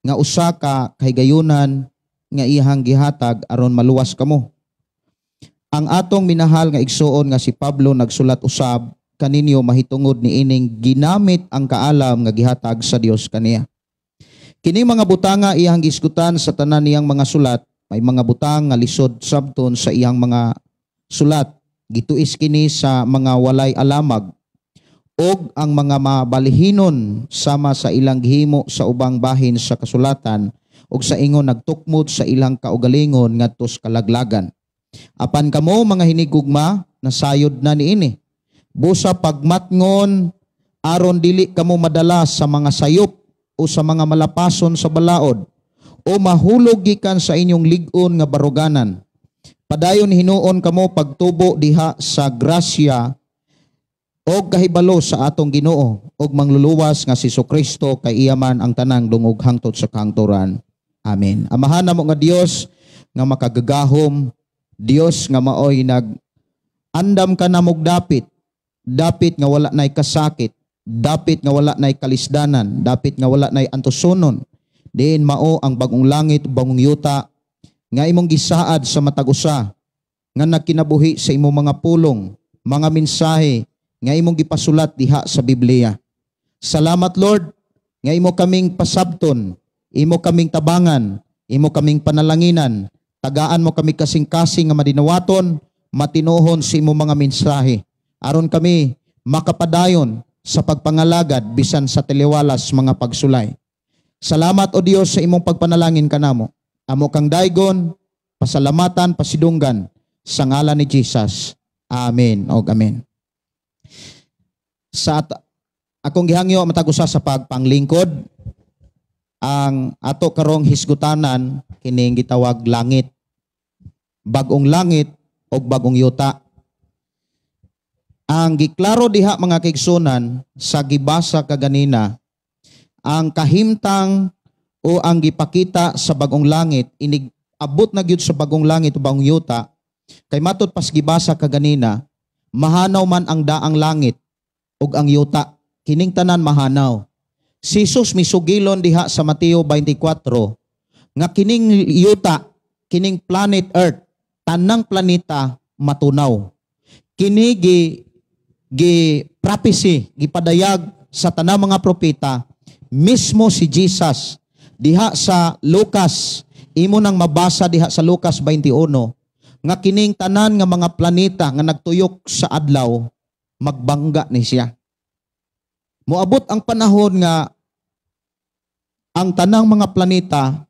nga usa ka kahigayunan nga ihang gihatag aron maluwas kamo. Ang atong minahal nga igsuon nga si Pablo nagsulat usab kaninyo mahitungod ni ining ginamit ang kaalam nga gihatag sa Dios kaniya. Kining mga butanga iyang gisgutan sa tanan niyang mga sulat, may mga butang nga lisod sabton sa iyang mga sulat. Gituis kini sa mga walay alamag og ang mga mabalihinon sama sa ilang gihimo sa ubang bahin sa kasulatan og sa ingon nagtukmod sa ilang kaugalingon ngadto sa kalaglagan. Apan kamo mga hinigugma nasayod na niini. Busa pagmatngon aron dili kamo madala sa mga sayop o sa mga malapason sa balaod o mahulog gikan sa inyong lig-on nga baruganan. Padayon hinuon kamo pagtubo diha sa grasya o kahibalo sa atong Ginoo og mangluluwas nga si Jesucristo kay iya man ang tanang dungog hangtod sa kahangturan. Amen. Amahan namo nga Dios nga makagagahom, Dios nga maoy andam ka namog dapit nga wala nay kasakit, dapit nga wala nay kalisdanan, dapit nga wala nay antusonon. Diin mao ang bagong langit, bagong yuta nga imong gisaad sa matag-usa nga nagkinabuhi sa imong mga pulong, mga mensahe nga imong gipasulat diha sa Biblia. Salamat Lord nga imo kaming pasabton, imo kaming tabangan, imo kaming panalanginan, tagaan mo kami kasing-kasing nga madinawaton, matinuhon sa imo mga mensahe aron kami makapadayon sa pagpangalagad bisan sa tiliwalas mga pagsulay. Salamat o Dios sa imong pagpanalangin kanamo. Amo kang daygon, pasalamatan, pasidunggan sa ngalan ni Jesus. Amen o amen. Sa akong gihangyo matag-usa sa pagpanglingkod, ang ato karong hisgutanan kining gitawag langit. Bagong langit o bagong yuta. Ang giklaro diha mga kaigsunan sa gibasa kaganina, ang kahimtang o ang gipakita sa bagong langit, abot na gyud sa bagong langit o bagong yuta, kay matud pas gibasa kaganina, mahanaw man ang daang langit o ang yuta, kining tanan mahanaw. Si Jesus misugilon diha sa Mateo 24, nga kining yuta, kining planet Earth, tanang planeta matunaw. Kini prophecy, gipadayag sa tanang mga propeta, mismo si Jesus, diha sa Lucas, imo nang mabasa diha sa Lucas 21, nga kining tanan nga mga planeta nga nagtuyok sa adlaw, magbangga ni siya. Moabot ang panahon nga ang tanang mga planeta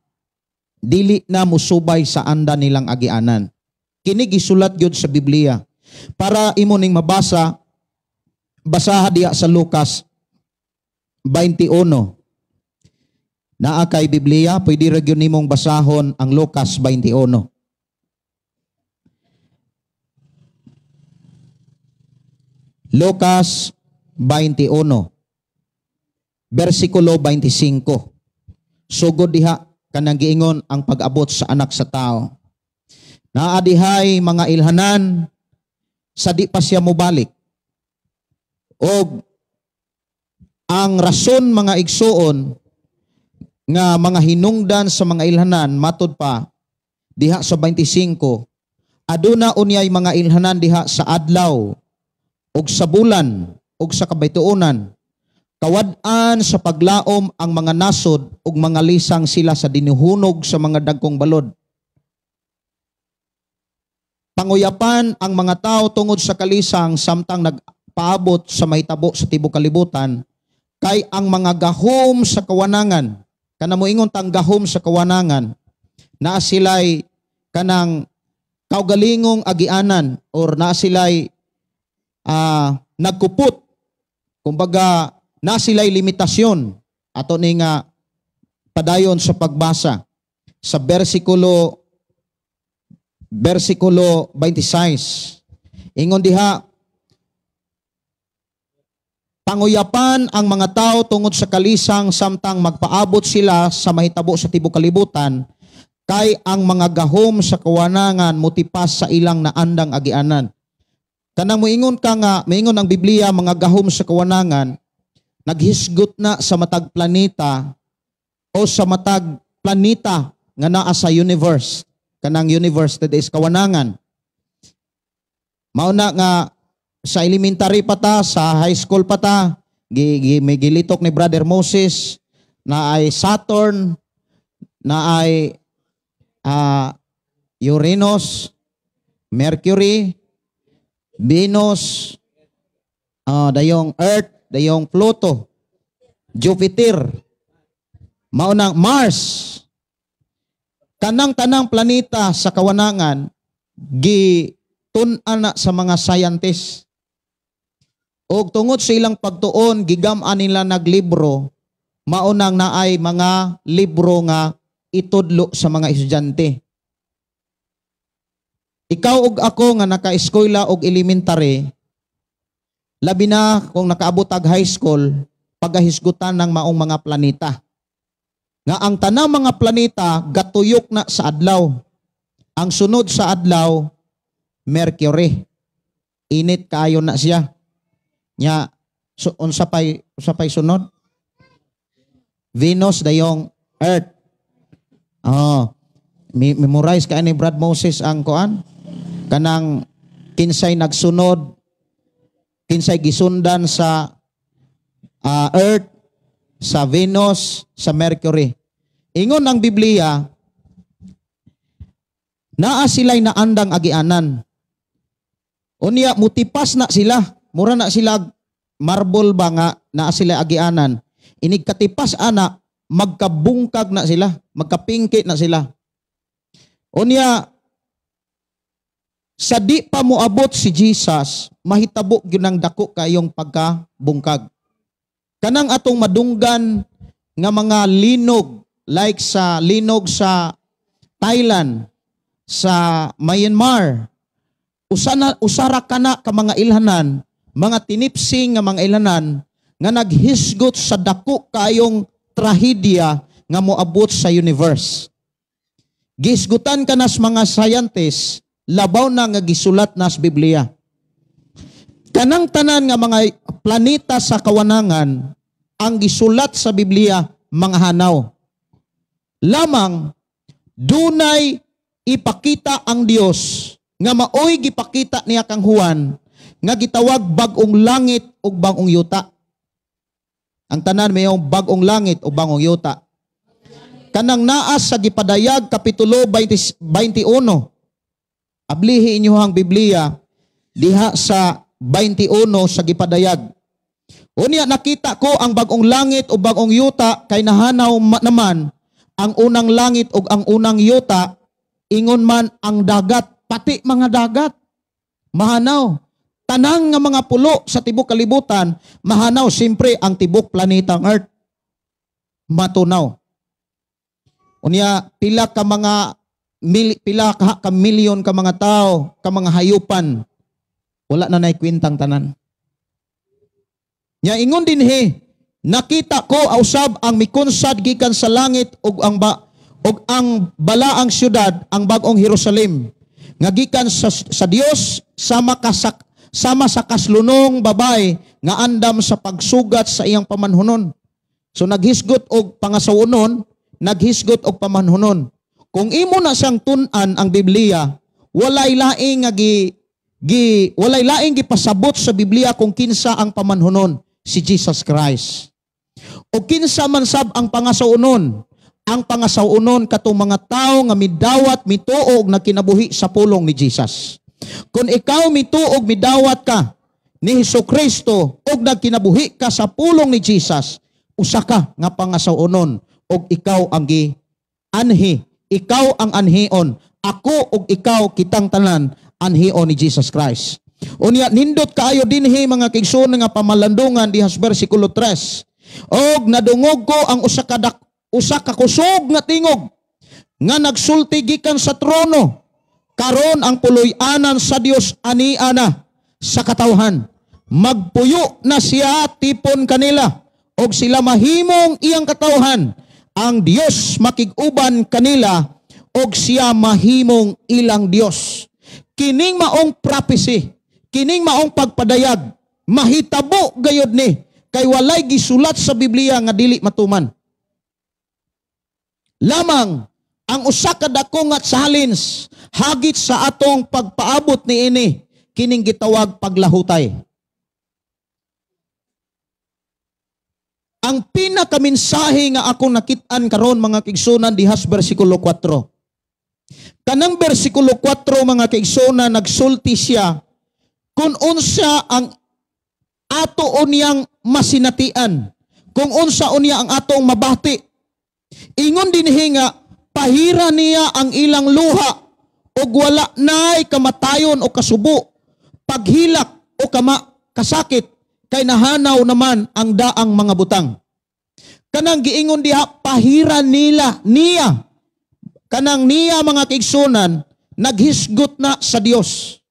dili na musubay sa anda nilang agianan. Kini gisulat gyud sa Biblia. Para imo ning mabasa, basaha diha sa Lucas 21. Naa kay Biblia, pwede ra gyud nimong basahon ang Lucas 21. Lucas 21, versikulo 25. Sugod diha kanang giingon ang pag-abot sa anak sa tao. Naa dihay mga ilhanan sa di pa siya mobalik. Og ang rason mga igsuon nga mga hinungdan sa mga ilhanan matud pa diha sa 25, aduna unyay mga ilhanan diha sa adlaw ug sa bulan ug sa kabaytuonan, kawad-an sa paglaom ang mga nasod ug mga lisang sila sa dinuhunog sa mga dagkong balod. Panguyapan ang mga tao tungod sa kalisang samtang nagpaabot sa mahitabo sa tibuok kalibutan, kay ang mga gahom sa kawanangan, kanang moingon tang gahom sa kawanangan, na sila'y kanang kaugalingong agianan or na sila'y nagkupot. Kumbaga, na sila'y limitasyon. Ato ni nga padayon sa pagbasa sa versikulo 26. Ingon diha, panguyapan ang mga tao tungod sa kalisang samtang magpaabot sila sa mahitabo sa tibuok kalibutan, kay ang mga gahom sa kawanangan motipas sa ilang naandang agianan. Kanang moingon ka nga, moingon ang Biblia, mga gahom sa kawanangan, naghisgot na sa matag planeta o sa matag planeta nga naa sa universe. Kanang universe that is kawanangan. Mauna nga sa elementary pa ta, sa high school pa ta, may gilitok ni Brother Moses na ay Saturn, na ay Uranus, Mercury, Venus, dayong Earth, dayong Pluto, Jupiter, maunang Mars. Kanang-tanang planeta sa kawanangan, gitun-ana sa mga scientists. O tungod sa ilang pagtuon, gigam-an nila naglibro, maunang naay mga libro nga itudlo sa mga estudyante. Ikaw ug ako nga naka-eskwela og elementary, labi na kung nakaabot ag high school, pagahisgutan ng maong mga planeta. Nga ang tanang mga planeta gatuyok na sa adlaw. Ang sunod sa adlaw, Mercury. Init kaayo na siya. Nya unsa pay sunod? Venus dayong Earth. Memorize ka ni Brad Moses ang kuan. Kanang kinsay nagsunod, kinsay gisundan sa Earth, sa Venus, sa Mercury. Ingon ang Biblia, naa sila'y naandang agianan. Unya, mutipas na sila. Mura na sila marble ba nga, naa sila agianan. Inig katipas ana, magkabungkag na sila. Magkapingkit na sila. Unya, sa di pa moabot si Jesus, mahitabo yun ang dako kayong pagkabungkag. Kanang atong madunggan nga mga linog, like sa linog sa Thailand, sa Myanmar, usara kana ka mga ilhanan, mga tinipsing nga mga ilhanan, nga naghisgot sa dako kayong trahedya nga moabot sa universe. Gisgutan ka nas mga scientists, labaw na nga gisulat nas Biblia. Kanang tanan nga mga planeta sa kawanangan, ang gisulat sa Biblia, mga hanaw. Lamang, dunay ipakita ang Dios nga maoy gipakita niya kang Juan, nga gitawag bag-ong langit ug bag-ong yuta. Ang tanan mayong bag-ong langit ug bag-ong yuta. Kanang naas sa gipadayag kapitulo 21. Ablihi inyo ang Biblia diha sa 21 sa gipadayag. Unya nakita ko ang bag-ong langit o bag-ong yuta, kay nahanaw naman ang unang langit o ang unang yuta, ingon man ang dagat, pati mga dagat. Mahanaw. Tanang nga mga pulo sa tibok kalibutan, mahanaw siyempre ang tibok planetang Earth. Matunaw. Unya pila ka milyon ka mga tao, ka mga hayupan, wala na naikwintang tanan. Nya ingon dinhi, nakita ko ausab ang mikunsad gikan sa langit ug ang balaang syudad, ang bag-ong Jerusalem, nga gikan sa Dios sama sa kaslunong babay nga andam sa pagsugat sa iyang pamanhunon. So naghisgot og pangasawunon, naghisgot og pamanhunon. Kung imo na siyang tun-an ang Biblia, walay laing gipasabot sa Biblia kung kinsa ang pamanhunon, si Jesus Christ. O kinsa man sab ang pangasawunon, ang pangasawunon katong mga tao nga midawat mituog na kinabuhi sa pulong ni Jesus. Kung ikaw mituog midawat ka ni Hesukristo og nagkinabuhi ka sa pulong ni Jesus, usa ka nga pangasawunon og ikaw ang anhi, ikaw ang anhion, ako og ikaw kitang tanan anhion ni Jesus Christ. Unya nindot kaayo dinhi mga kaigsoon nga pamalandungan dihas bersikulo 3. Og nadungog ko ang usa ka kusog nga tingog nga nagsulti gikan sa trono, karon ang puloy-anan sa Dios ani-ana sa katawhan. Magpuyo na siya tipon kanila og sila mahimong iyang katawhan. Ang Dios makig-uban kanila og siya mahimong ilang Dios. Kining maong prophecy, kining maong pagpadayag, mahitabo gayod ni, kay walay gisulat sa Biblia nga dili matuman. Lamang ang usa ka dako nga challenge hagit sa atong pagpaabot niini, kining gitawag paglahutay. Ang pinakaminsahe nga akong nakit-an karon mga kaigsunan dihas bersikulo 4. Kanang bersikulo 4 mga kaigsunan nagsulti siya kung unsa ang ato unyang masinatian, kung unsa unya ang atong mabati. Ingon dinhi nga pahira niya ang ilang luha ug wala nay kamatayon o kasubo, paghilak o kasakit, kay nahanaw naman ang daang mga butang. Kanang giingon diha pahira niya. Kanang niya mga kaigsunan naghisgot na sa Dios.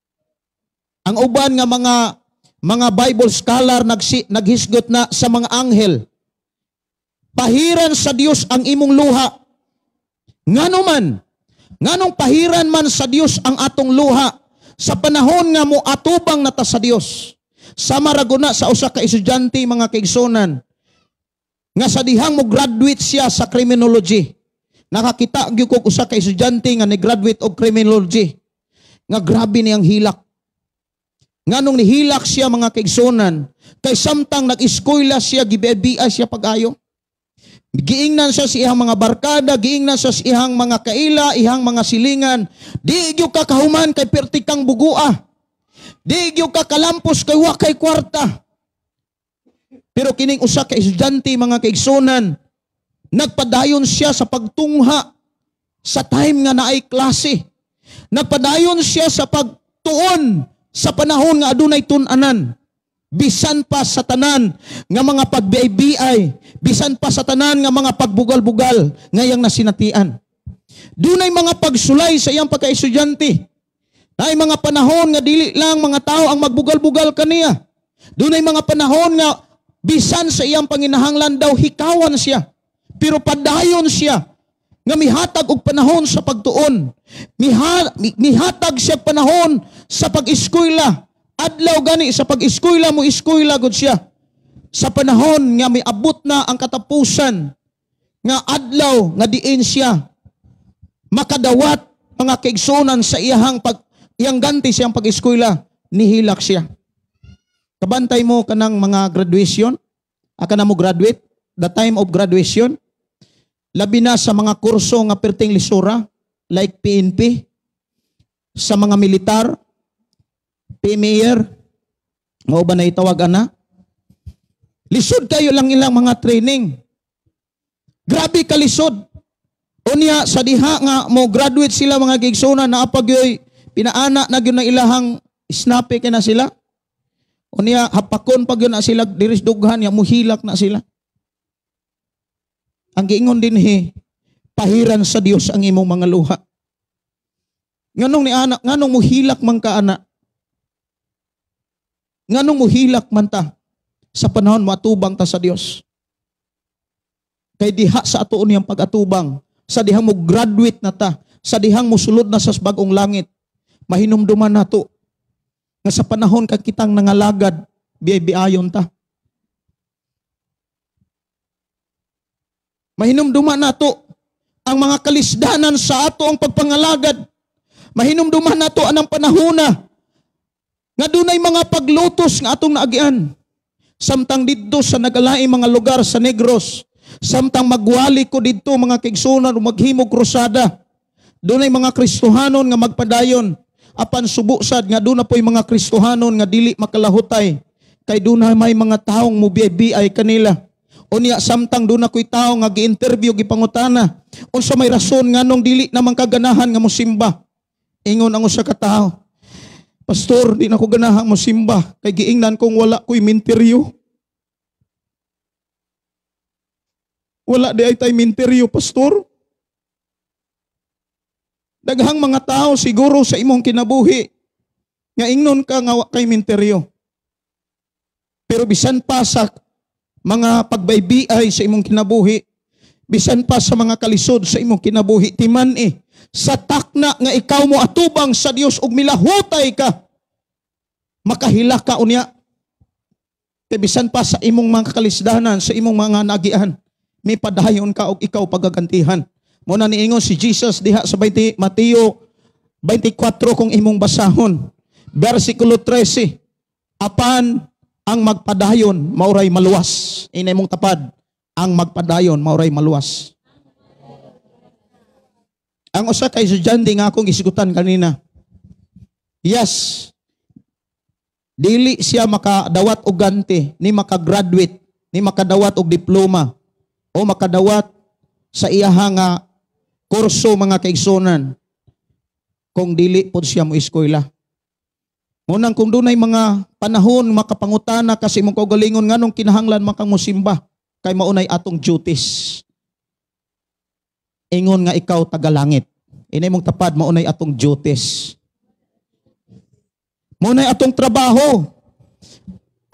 Ang uban nga mga Bible scholar naghisgot na sa mga anghel. Pahiran sa Dios ang imong luha. Ngano man, nganong pahiran man sa Dios ang atong luha sa panahon nga mo atubang nata sa Dios. Sama raguna sa usa ka estudyante mga kaigsunan nga sa dihang mo graduate siya sa criminology. Nakakita gyud ko usa ka estudyante nga ni-graduate og criminology. Nga grabe niyang hilak. Nganong nihilak siya mga kaigsunan kay samtang nag-eskwela siya gibebiay siya pag-ayo. Giingnan siya sa ihang mga barkada, giingnan siya sa ihang mga kaila, ihang mga silingan. Di gyud ka kahuman kay perti kang bugua. Di gyud ka kalampos kay wa kay kwarta. Pero kining usa ka estudyante mga kaigsunan, nagpadayon siya sa pagtungha sa time nga naay klase. Nagpadayon siya sa pagtuon sa panahon nga adunay tun-anan. Bisan pa sa tanan nga mga pagbiay-biay, bisan pa sa tanan nga mga pagbugal-bugal ngayang nasinatian. Dunay mga pagsulay sa iyang pagka-estudyante. Ay mga panahon nga dili lang mga tao ang magbugal-bugal kaniya. Dunay mga panahon nga bisan sa iyang panginahanglan daw hikawan siya. Pero padayon siya nga mihatag og panahon sa pagtuon. Mihatag siya panahon sa pag-eskwela. Adlaw gani sa pag-eskwela mo eskwela gud siya. Sa panahon nga miabot na ang katapusan nga adlaw nga diin siya makadawat mga kaigsunan sa iyang ganti siyang pag-eskwela, nihilak siya. Kabantay mo kanang mga graduation, aka na mo graduate, the time of graduation, labi na sa mga kurso nga perting lisura, like PNP, sa mga militar, PMAR, mao ba na itawag ana? Lisod kayo lang ilang mga training. Grabe ka lisod. Unya sa diha nga mo graduate sila mga gigsuna na apagyoy pinaana na gyud ng ilahang snape kay na sila. Unya hapakon pag yun na sila diris dughan ya muhilak na sila. Ang giingon dinhi, pahiran sa Dios ang imong mga luha. Nganong ni anak, nganong mo hilak man ka ana? Nganong mo hilak man ta sa panahon mo atubang ta sa Dios? Kay diha sa atoon yang pag-atubang, sa dihang mo graduate na ta, sa dihang mo sulod na sa bagong langit, mahinumduman nato nga sa panahon kag kitang nangalagad, biyay-biayon ta. Mahinumduman nato ang mga kalisdanan sa ato ang pagpangalagad. Mahinumduman nato anang panahona nga dunay mga paglutos nga atong naagian. Samtang didto sa nagalaing mga lugar sa Negros, samtang magwali ko didto mga kaigsunan o maghimog krusada, dunay mga Kristohanon nga magpadayon. Apan subo sad nga doon na po'y mga Kristohanon nga dili makalahutay. Kay doon na may mga taong mubiyay-biyay kanila. Unya samtang doon ako'y tao nga gi-interview, gipangutana. Unsa may rason nga nung dili namang kaganahan nga mosimba. Ingon ang usa ka tao, Pastor, di na ko ganahan mosimba. Kay giingnan kong wala ko'y minteryo. Wala di ay tay minteryo, Pastor. Daghang mga tao siguro sa imong kinabuhi nga ingnon ka nga kay minteryo. Pero bisan pa sa mga pagbaybiay sa imong kinabuhi, bisan pa sa mga kalisod sa imong kinabuhi, timan sa takna nga ikaw mo atubang sa Dios ug milahutay ka, makahila ka unya. Kay bisan pa sa imong mga kalisdanan, sa imong mga nagian, may padayon ka ug ikaw pagagantihan. Muna niingon si Jesus diha sa Mateo 24 kung imong basahon. Versikulo 13. Apan ang magpadayon mauray maluwas. Inay mong tapad. Ang magpadayon mauray maluwas. Ang usa kay estudyante nga akong isigutan kanina. Yes. Dili siya makadawat og ganti, ni makagraduate, ni makadawat og diploma, o makadawat sa iyaha nga kurso mga kaigsunan kung dili pod siya mo eskwela. Munang kung dunay mga panahon makapangutana kasi mong kaugalingon nganong kinahanglan man kang mosimba kay maunay atong duties. Ingon nga ikaw tagalangit. Inay mong tapad maunay atong duties. Maunay atong trabaho.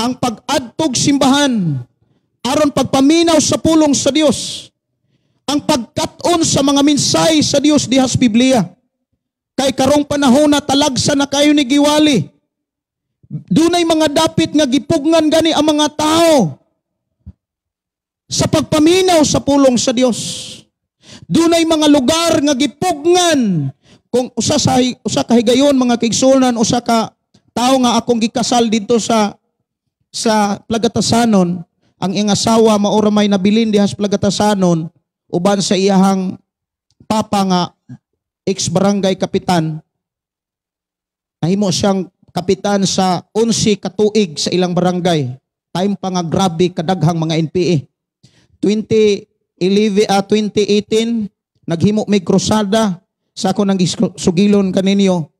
Ang pag-adtog simbahan aron pagpaminaw sa pulong sa Dios. Ang pagkat-on sa mga minsay sa Dios diha sa Biblia. Kay karong panahon na talagsa na kayo ni giwali. Dunay mga dapit nga gipugnan gani ang mga tao sa pagpaminaw sa pulong sa Dios. Dunay mga lugar nga gipugnan kung usa kahigayon mga kaigsunan, usa ka tao nga akong gikasal dito sa Plagatasanon, ang iyang asawa maura may nabilin diha sa Plagatasanon uban sa iyahang papa nga ex-barangay kapitan. Nahimo siyang kapitan sa 11 katuig sa ilang barangay. Time pa nga grabe kadaghang mga NPA. 2018 naghimo may krusada sa ako nang sugilon kaninyo.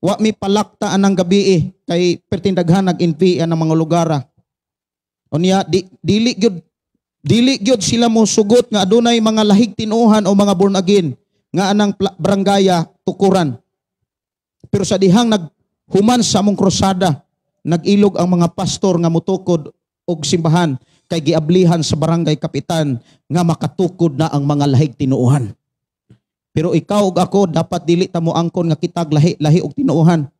Wa mi palakta anang gabi kay pertindaghan nag-NPA ng mga lugar. Unya dili gyud sila mo sugot nga adunay mga lahig tinuhan o mga born again nga anang barangaya tukuran. Pero sa dihang naghuman sa among krusada, nag-ilog ang mga pastor nga mutukod og simbahan kay giablihan sa barangay kapitan nga makatukod na ang mga lahig tinuuhan. Pero ikaw ug ako dapat dili ta mo angkon nga kitag lahi og tinuuhan.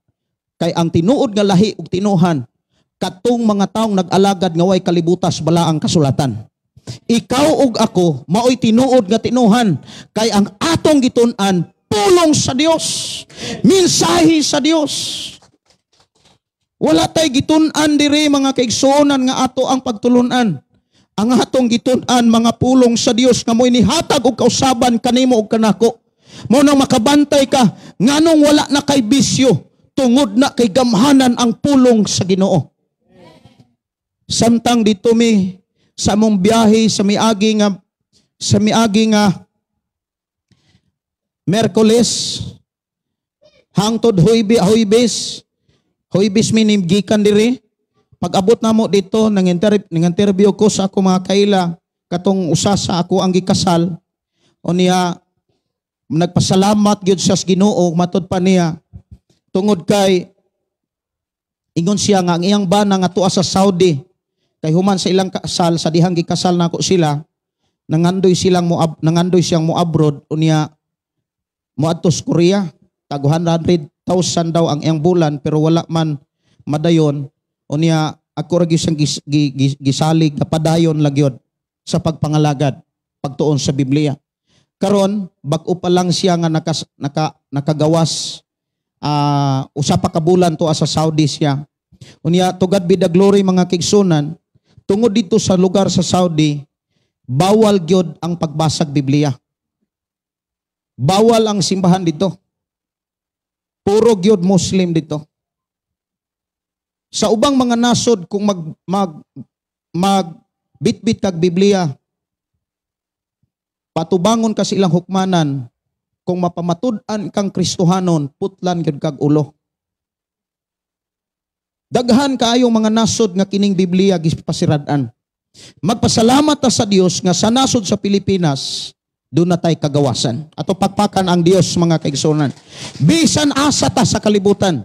Kay ang tinuod nga lahi og tinuuhan katong mga taong nag-alagad nga way kalibutas bala ang kasulatan. Ikaw ug ako maoy tinuod nga tinuhan kay ang atong gitun-an pulong sa Dios, mensahe sa Dios. Wala tay gitun-an diri mga kaigsuonan nga ato ang pagtulunan. Ang atong gitun-an mga pulong sa Dios nga mo'y nihatag og kausaban kanimo ug kanako. Mao nang makabantay ka nganong wala na kay bisyo tungod na kay gamhanan ang pulong sa Ginoo. Samtang dito mi sa among biyahe sa miagi nga Merkoles hangtod Huwebes mi gikan diri. Pag-abot namo dito nang interview ko sa ako mga kaila katong usa sa ako ang gikasal. O niya, nagpasalamat gyud siya sa Ginoo matud pa niya tungod kay ingon siya nga ang iyang bana nga tuwa sa Saudi kay human sa ilang kasal sa dihang gikasal nako sila nangandoy siyang moabroad unya moadto sa Korea tag 100,000 daw ang iyang bulan pero wala man madayon unya ako ra gyud siyang gisalig na padayon lagyod sa pagpangalagad pagtuon sa Biblia. Karon bag-o pa lang siya nga nakagawas usa pa ka bulan to sa Saudi siya. Unya to God be the glory mga kigsunan, tungod dito sa lugar sa Saudi, bawal gyud ang pagbasag Biblia. Bawal ang simbahan dito. Puro gyud Muslim dito. Sa ubang mga nasod kung bitbit kag Biblia, patubangon ka silang hukmanan, kung mapamatud-an kang Kristohanon, putlan gyud kag ulo. Daghan kaayong mga nasod nga kining Biblia gispasirad-an. Magpasalamat ta sa Dios nga sa nasod sa Pilipinas, doon na tay kagawasan. Ato pagpakan ang Dios mga kaigsunan. Bisan asa ta sa kalibutan,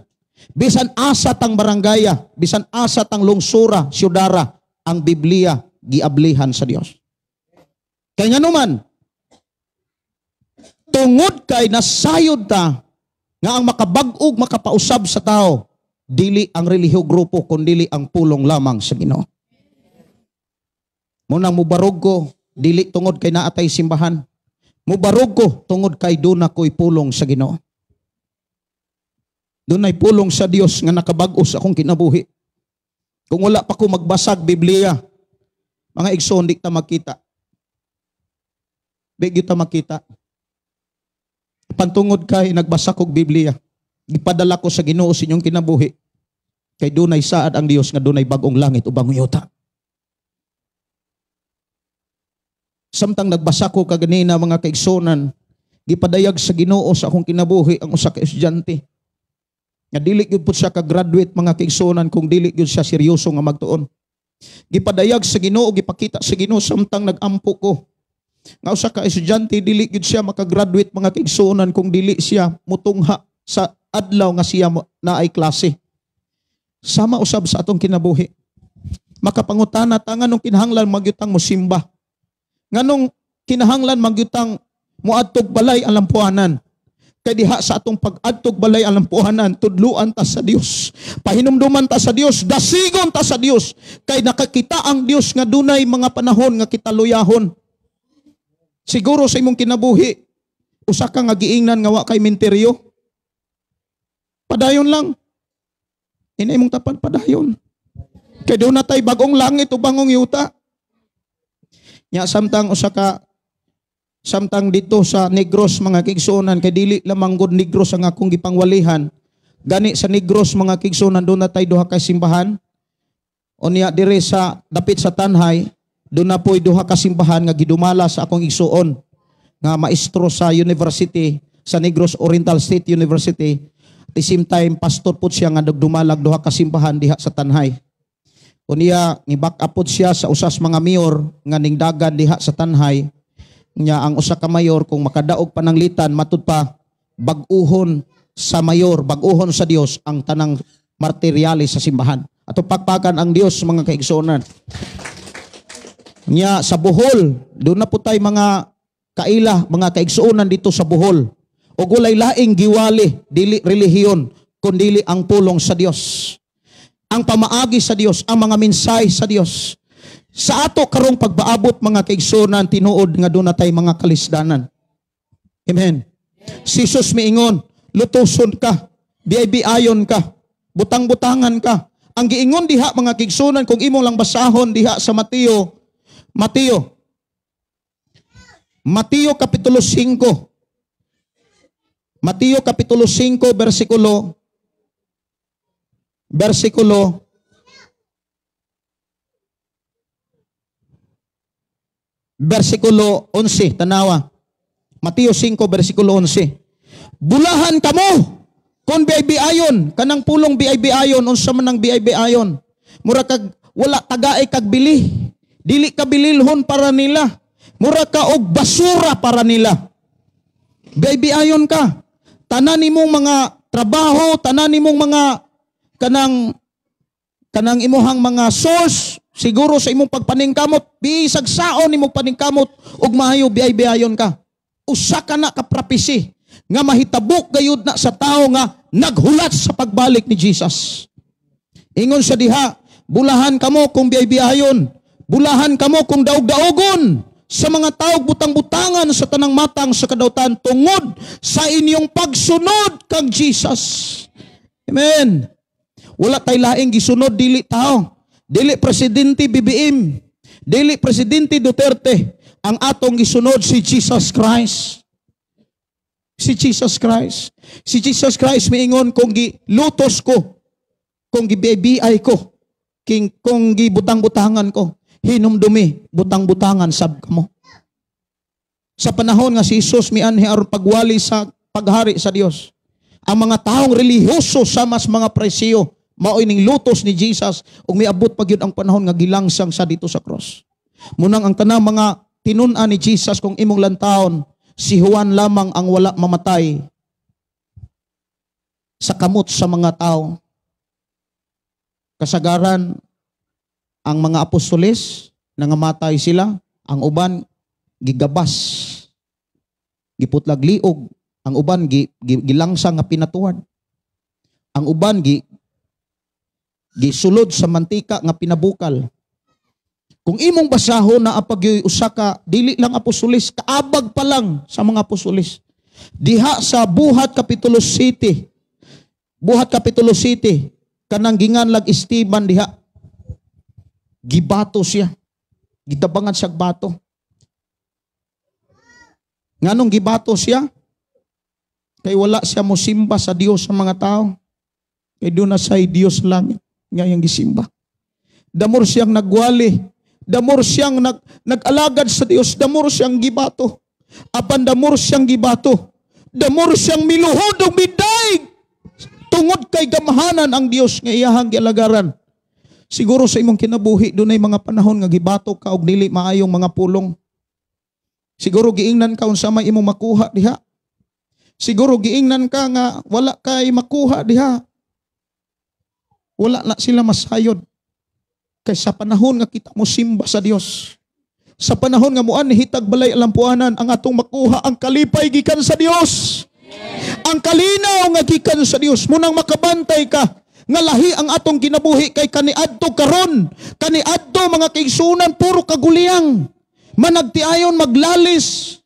bisan asa tang barangaya, bisan asa tang lungsura, syudara, ang Biblia giablihan sa Dios. Kay nganuman, tungod kay nasayod ta nga ang makabag-og makapausab sa tao, dili ang relihiyo grupo kundi ang pulong lamang sa Ginoo. Munang mubarog ko dili tungod kay naatay simbahan. Mubarog ko tungod kay duna ko'y pulong sa Ginoo. Dunay pulong sa Dios nga nakabag-o sa akong kinabuhi. Kung wala pa ko magbasag Biblia, mga igsoon di ta makita. Di ta makita. Pantungod kay nagbasa kog Biblia, gipadala ko sa Ginoo sa inyong kinabuhi. Kay dunay saad ang Dios nga dunay bag-ong langit ubang yuta. Samtang nagbasa ko kaganina mga kaigsonan, gipadayag sa Ginoo sa akong kinabuhi ang usa ka estudyante. Nga dili gyud pud siya ka graduate mga kaigsonan kung dili gyud siya seryoso nga magtuon. Gipadayag sa Ginoo, gipakita sa Ginoo samtang nagampo ko. Nga usa ka estudyante dili gyud siya makagraduate mga kaigsuonan kung dili siya mutungha sa adlaw nga siya naay klase. Sama usab sa atong kinabuhi. Makapangutana ta nganong kinahanglan magyutang mosimba. Nganong kinahanglan magyutang moadtog balay ang lampuanan. Kay diha sa atong pag-adtog balay ang lampuanan, tudluan ta sa Dios. Pahinumduman ta sa Dios, dasigon ta sa Dios. Kay nakakita ang Dios nga dunay mga panahon nga kita luyahon. Siguro sa imong kinabuhi, usa ka nga giingnan nga wa kay menteryo. Padayon lang. Ina imong tapan padayon. Kay doon na tay bagong langit o bangong yuta. Nya samtang dito sa Negros mga kigsuonan, kay dili lamang gud Negros ang akong gipangwalihan. Gani sa Negros mga kigsuonan doon na tay duha ka simbahan. Unya dire sa dapit sa Tanhay, doon na po'y duha ka simbahan nga gidumala sa akong igsuon nga maestro sa university, sa Negros Oriental State University. At the same time, pastor po siya nga nagdumalag duha ka simbahan diha sa Tanhay. Unya, ni-back up po siya sa usas mga mayor nga ningdagan diha sa Tanhay. Nya ang usa ka mayor kung makadaog pananglitan, matud pa, bag-uhon sa mayor, bag-uhon sa Dios ang tanang materyales sa simbahan. Ato pakpakan ang Dios mga kaigsuonan. Nya sa Bohol, doon na po tayo mga kaila, mga kaigsuonan dito sa Bohol. O gulay laing giwali, dili relihiyon, kundi ang pulong sa Dios. Ang pamaagi sa Dios, ang mga mensahe sa Dios. Sa ato karong pagbaabot mga kaigsuonan, tinuod nga doon na tayo mga kalisdanan. Amen. Si Jesus miingon, lutuson ka, biay-biayon ka, butang-butangan ka. Ang giingon diha mga kaigsuonan, kung imong lang basahon diha sa Mateo kapitulo 5. Mateo kapitulo 5 versikulo 11, tanawa. Mateo 5 versikulo 11. Bulahan kamo kung biay-biayon, kanang pulong biay-biayon, unsa man ang biay-biayon. Mura kag wala tagaay kag bili. Dili ka bililhon para nila. Mura ka og basura para nila. Biyabiayon ka. Tanan nimong mga trabaho, tanan nimong mga kanang imuhang mga source, siguro sa imong pagpaningkamot, bisag saon imong paningkamot ug maayo biyabiayon ka. Usa ka na ka prophecy nga mahitabok gayud na sa tao nga naghulat sa pagbalik ni Jesus. Ingon sa diha, bulahan kamo kung biyabiayon, bulahan kamo kung daog-daogon sa mga taog butang-butangan sa tanang matang sa kadautan tungod sa inyong pagsunod kang Jesus. Amen. Wala tay laing gisunod dili tao. Dili presidente BBM, dili presidente Duterte. Ang atong gisunod si Jesus Christ. Si Jesus Christ. Si Jesus Christ miingon kung gilutos ko, kung gibiay ko, kung gibutang-butangan ko, hinumdumi, butang-butangan sab kamo. Sa panahon nga si Jesus mianhi aron pagwali sa paghari sa Dios, ang mga taong relihiyoso sa mas mga presyo mao ining lutos ni Jesus ug miabot pa gyud ang panahon nga gilangsang sa dito sa cross. Munang ang tanang mga tinun-an ni Jesus kung imong lantawon, si Juan lamang ang wala mamatay sa kamot sa mga tao. Kasagaran ang mga apostoles nangamatay sila, ang uban gigabas, giputlag liog, ang uban gilangsang nga pinatuwad, ang uban gisulod sa mantika nga pinabukal. Kung imong basahon na apagyoy usa ka dili lang apostoles, kaabag pa lang sa mga apostoles. Diha sa Buhat Kapitulo 7, Buhat Kapitulo 7, kanang ginganlag Esteban diha, gibato siya. Gitabangan siya bato. Nganong gibato siya? Kay wala siya mosimba sa Dios sa mga tao. Kay doon na say Dios lang nga yang gisimba. Damor siyang nagwali. Damor siyang nag-alagad sa Dios. Damor siyang gibato. Apan damor siyang gibato. Damor siyang miluhod o midaig. Tungod kay gamahanan ang Dios nga iyahang gialagaran. Siguro sa imong kinabuhi, doon ay mga panahon nga gibato ka og dili maayong mga pulong. Siguro giingnan ka unsa may imong makuha diha. Siguro giingnan ka nga wala kay makuha diha. Wala na sila masayod. Kay sa panahon nga kita mo simba sa Dios. Sa panahon nga muan hitag balay alampuanan ang atong makuha ang kalipay gikan sa Dios. Ang kalinaw nga gikan sa Dios. Munang makabantay ka nga lahi ang atong ginabuhi kay kaniadto karon. Kaniadto mga kaigsunan puro kaguliyang. Managtiayon maglalis.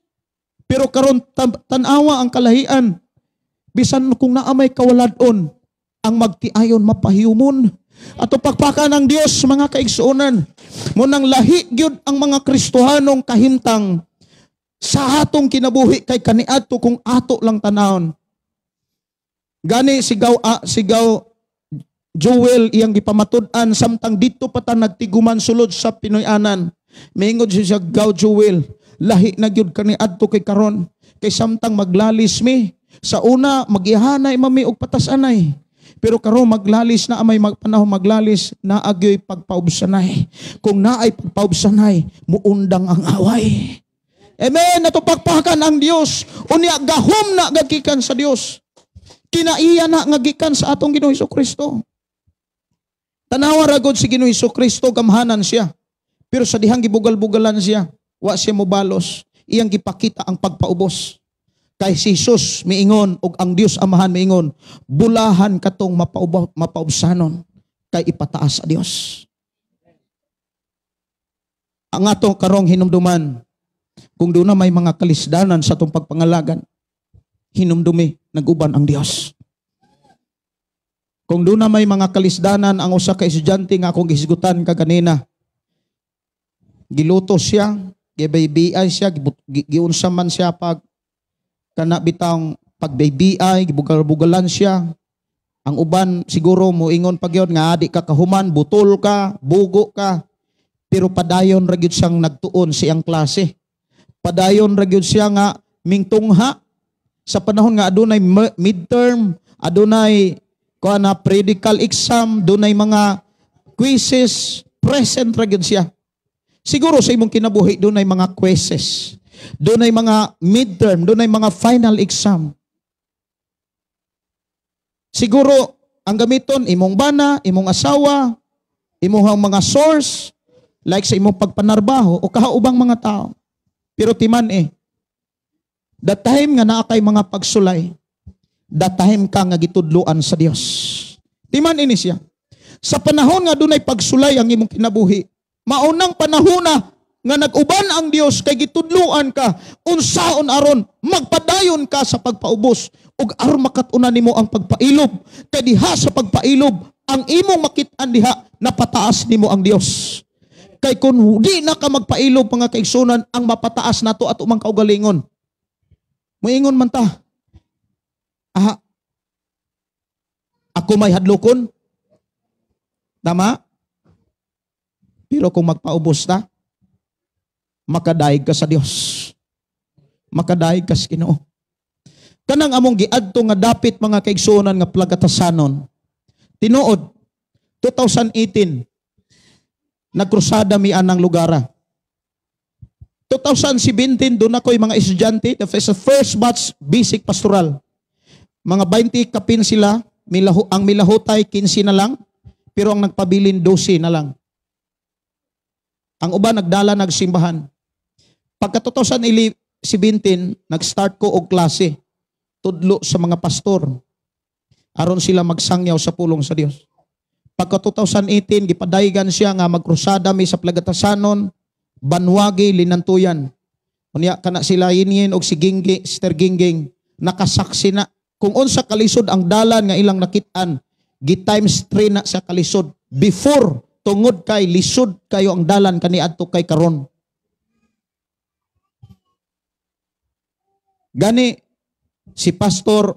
Pero karon tanawa ang kalahian. Bisan kung naamay kawaladon, ang magtiayon mapahiyumon. Ato pagpakan ng Dios mga kaigsuonan. Munang lahi gyud ang mga Kristohanong kahimtang sa atong kinabuhi kay kaniadto kung ato lang tanawon. Gani sigaw Joel iyang gipamatud-an samtang dito pa ta nagtiguman sulod sa Pinoy-anan. Maingod siya gaw Joel, lahi na gyud kaniadto kay karon kay samtang maglalis mi sa una magihanay mami og patasanay. Pero karon maglalis na amay panahon maglalis na agyoy pagpaubsanay. Kung naay pagpaubsanay, muundang ang away. Amen. Natupagpakan ang Dios. Unya gahom na gagikan sa Dios. Kinaiya na ngagikan sa atong Ginoong Hesukristo. Tanawa ra gud si Ginoong Hesukristo gamhanan siya. Pero sa dihang gibugal-bugalan siya, wa siya mobalos. Iyang gipakita ang pagpaubos. Kay si Jesus miingon og ang Dios Amahan miingon, bulahan katong mapaubsanon kay ipataas sa Dios. Ang ato karong hinumduman, kung doon na may mga kalisdanan sa atong pagpangalagan, hinumdumi, naguban ang Dios. Kung doon na may mga kalisdanan ang usa ka estudyante nga akong gihisgutan kaganina, gilutos siya, gibaybiay siya, giunsa man siya pag kana bitang pagbaybiay, gibugal-bugalan siya. Ang uban siguro moingon pag yun nga adi ka kahuman, butol ka, bugo ka. Pero padayon ra gyud siyang nagtuon siyang klase. Padayon ra gyud siya nga mingtungha sa panahon nga adunay midterm, adunay kuana predical exam, dunay mga quizzes, present ra gyud siya. Siguro sa imong kinabuhi, doon ay mga quizzes. Doon ay mga midterm, doon ay mga final exam. Siguro, ang gamiton, imong bana, imong asawa, imong mga source, like sa imong pagpanarbaho, o kahaubang mga tao. Pero timan that time nga naa kay mga pagsulay, that time ka nga gitudluan sa Dios. Timan ini siya. Sa panahon nga doon ay pagsulay ang imong kinabuhi, maunang panahon na nga nag-uban ang Dios kay gitudluan ka, unsaon aron magpadayon ka sa pagpaubos ug aron makatuna nimo ang pagpailob. Kay diha sa pagpailob ang imong makit-an diha napataas nimo ang Dios. Kay kung di na ka magpailob mga kaigsunan, ang mapataas nato ato mang kaugalingon. Moingon man ta, ako may hadlokon. Tama? Pero kung magpaubos ta, makadaig ka sa Dios. Makadaig ka sa Ginoo. Kanang among giadto nga dapit mga kaigsunan nga plagatasanon. Tinuod 2018 nagkrusada mi anang lugara. 2017 doon ako'y mga estudyante, the first batch basic pastoral. Mga 20 kapin sila, ang milahutay 15 na lang, pero ang nagpabilin 12 na lang. Ang uban nagdala nagsimbahan. Pagka 2017, nag-start ko og klase. Tudlo sa mga pastor. Aron sila magsangyaw sa pulong sa Dios. Pagka 2018, gipadaygan siya nga magkrusada mi sa plagatasanon, Banwagi, Linantuyan. Unya kana sila Yinyin og si Gingging, Sister Gingging, nakasaksi na kung unsa kalisod ang dalan nga ilang nakit-an, gi-times 3 na sa kalisod. Before, tungod kay lisod kayo ang dalan kaniadto kay karon. Gani, si Pastor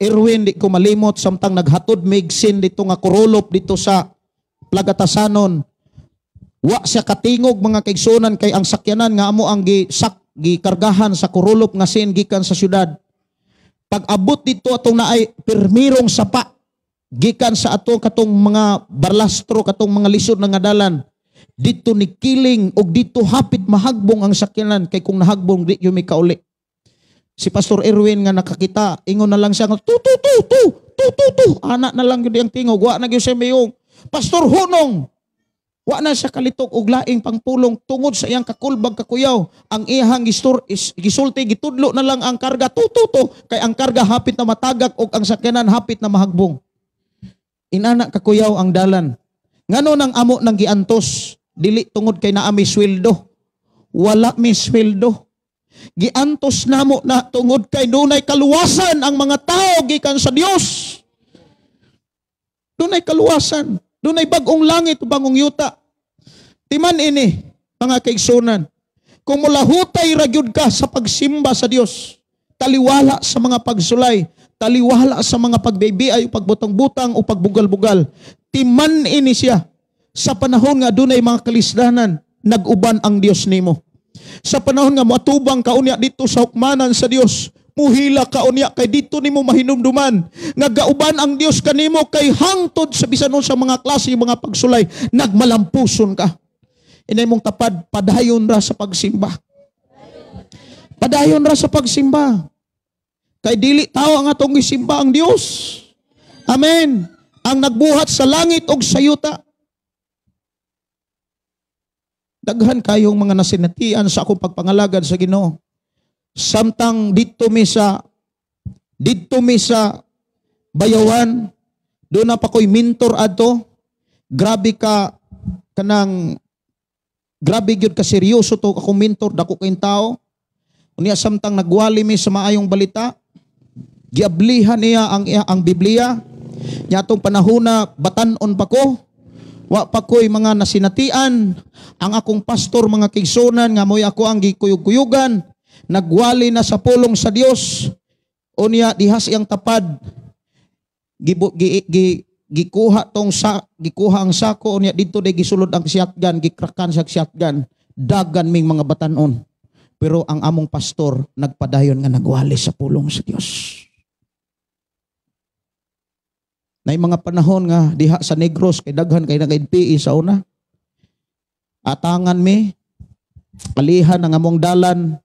Erwin, di ko malimot, samtang naghatod migsin dito nga kurulop dito sa plagatasanon. Wa siya katingog mga kaigsunan kay ang sakyanan nga amo ang gikargahan sa kurulop nga sin gikan sa syudad. Pag abot dito atong naay permirong sapa gikan sa atong katong mga barlastro, katong mga lisod nga dalan. Dito ni kiling og dito hapit mahagbong ang sakyanan kay kung nahagbong di yumi kauli. Si Pastor Erwin nga nakakita, ingon na lang siya nga tu. Anak na lang gyud ang tingog, wa na gyud siya mayong Pastor Hunong. Wa na siya kalitok og laing pangpulong tungod sa iyang kakulbag kakuyaw. Ang iyang gisulti gitudlo na lang ang karga tu kay ang karga hapit na matagak og ang sakyanan hapit na mahagbong. Inana kakuyaw ang dalan. Ngano nang amo nang giantos dili tungod kay naa mi sweldo. Wala mi sweldo. Giantos namo na tungod kay dunay kaluwasan ang mga tao gikan sa Dios. Dunay kaluwasan. Doon ay bagong langit o bagong yuta. Timan ini, mga kaigsunan. Kung mulahutay ragyod ka sa pagsimba sa Dios, taliwala sa mga pagsulay, taliwala sa mga pagbibiay o pagbutang-butang o pagbugal-bugal. Timan ini siya. Sa panahon nga doon ay mga kalisdanan, nag-uban ang Dios nimo. Sa panahon nga matubang ka unya dito sa hukmanan sa Dios, muhila ka unya kay dito nimo mahinumduman nga gauban ang Dios kanimo kay hangtod sa bisan sa mga klase mga pagsulay nagmalampuson ka. Inay mong tapad padayon ra sa pagsimba. Padayon ra sa pagsimba. Kay dili tao ang atong gisimba ang Dios. Amen. Ang nagbuhat sa langit og sa yuta. Daghan kayong mga nasinatian sa akong pagpangalagad sa Ginoo. Samtang dito mi sa Bayawan, doon na pa ko'y mentor adto. Grabe gyud ka seryoso to akong mentor dako kayong tao. Unya samtang nagwali mi sa maayong balita, giablihan niya ang Biblia. Nya atong panahona batan-on pa ko. Wa pa ko'y mga nasinatian. Ang akong pastor mga kaigsunan nga moy ako ang gikuyog-kuyugan. Nagwali na sa pulong sa Dios. Unya dihas iyang tapad. Gikuha ang sako unya dito day gisulod ang shotgun, gikrakan sa shotgun. Dagan ming mga batanon. Pero ang among pastor nagpadayon nga nagwali sa pulong sa Dios. Nay mga panahon nga diha sa Negros kay daghan kay nag-NPE sa una. Atangan mi alihan ang among dalan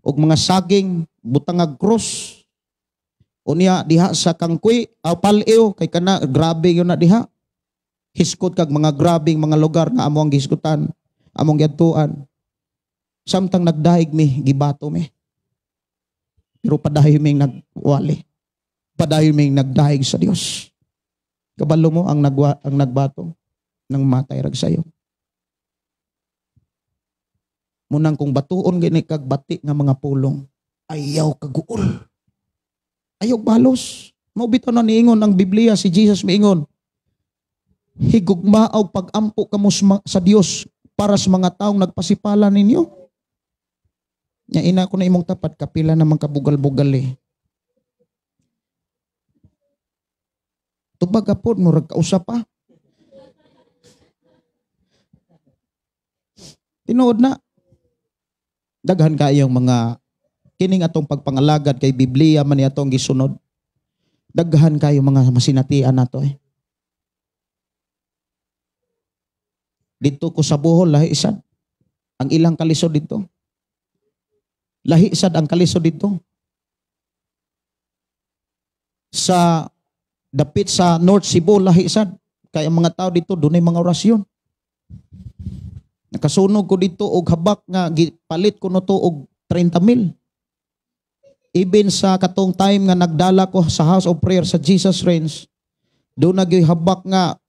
og mga saging butangag cross. Unya diha sa kangkoy aw pal-ew kay kana grabe yun na diha. Hiskot kag mga grabing mga lugar nga among gihiskutan, among giadtuan. Samtang nagdahig mi gibato mi. Pero padayon ming nagwali. Padayon ming nagdahig sa Dios. Kabalo mo ang nagbato nang matay rag sayo. Munang kung batuon gini kag bati nga mga pulong, ayaw kaguol. Ayaw balos. Mao bitaw na niingon ang Biblia, si Jesus miingon, higugma og pag-ampo kamo sa Dios para sa mga taong nagpasipala ninyo. Nya ina ko na imong tapat kapila namang kabugal-bugal eh. Tubag apod mo rag kausap pa. Tinuod na. Daghan kayong mga kining atong pagpangalagad kay Biblia man ni atong gisunod. Daghan kayo mga masinatian nato eh. Dito ko sa Bohol, lahi sad. Ang ilang kalisod dito. Lahi sad ang kalisod dito. Sa dapit sa North Cebu, lahi sad. Kaya ang mga tao dito, dunay mga orasyon. Nakasunog ko dito og habak nga gipalit ko no to og 30,000. Even sa katong time nga nagdala ko sa House of Prayer sa Jesus Reigns, doon habak nga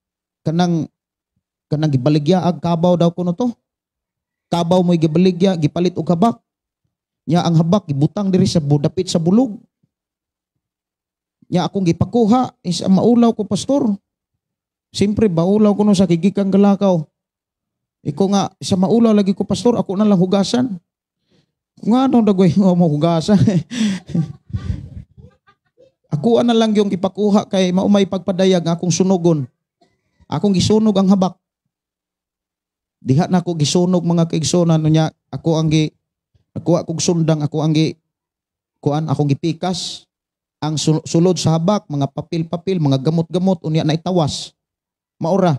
kanang gibaligya ag kabaw daw ko no to. Kabaw mo gibaligya, gipalit og habak. Nya ang habak gibutang diri sa dapit sa bulog. Nya akong gipakuha is maulaw ko pastor. Siyempre baulaw ko no sa kigikang galakaw. Iko nga sa maulaw lagi ko pastor, ako na lang hugasan. Kung ano dagoy mo hugasan. Ako na lang yung ipakuha kay maumay pagpadayag akong sunugon. Akong gisunog ang habak. Diha na ako gisunog mga kaigsonan niya. Ako ang nakuha kog sundang, ako ang akong gipikas. Ang sulod sa habak, mga papil-papil, mga gamot-gamot, unya na itawas. Maura,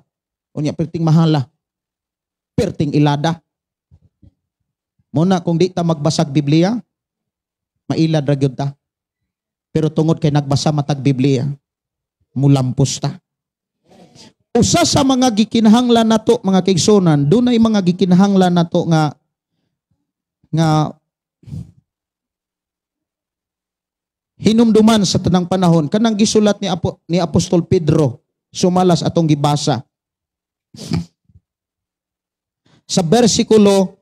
unya perting mahala. Perting ilada. Muna kung di ta magbasag Biblia, mailad ra gyud ta. Pero tungod kay nagbasa matag Biblia, mulampos ta. Usa sa mga gikinahanglan nato mga kaigsonan, dunay mga gikinahanglan nato nga hinumduman sa tanang panahon kanang gisulat ni Apostol Pedro sumalas atong gibasa. Sa bersikulo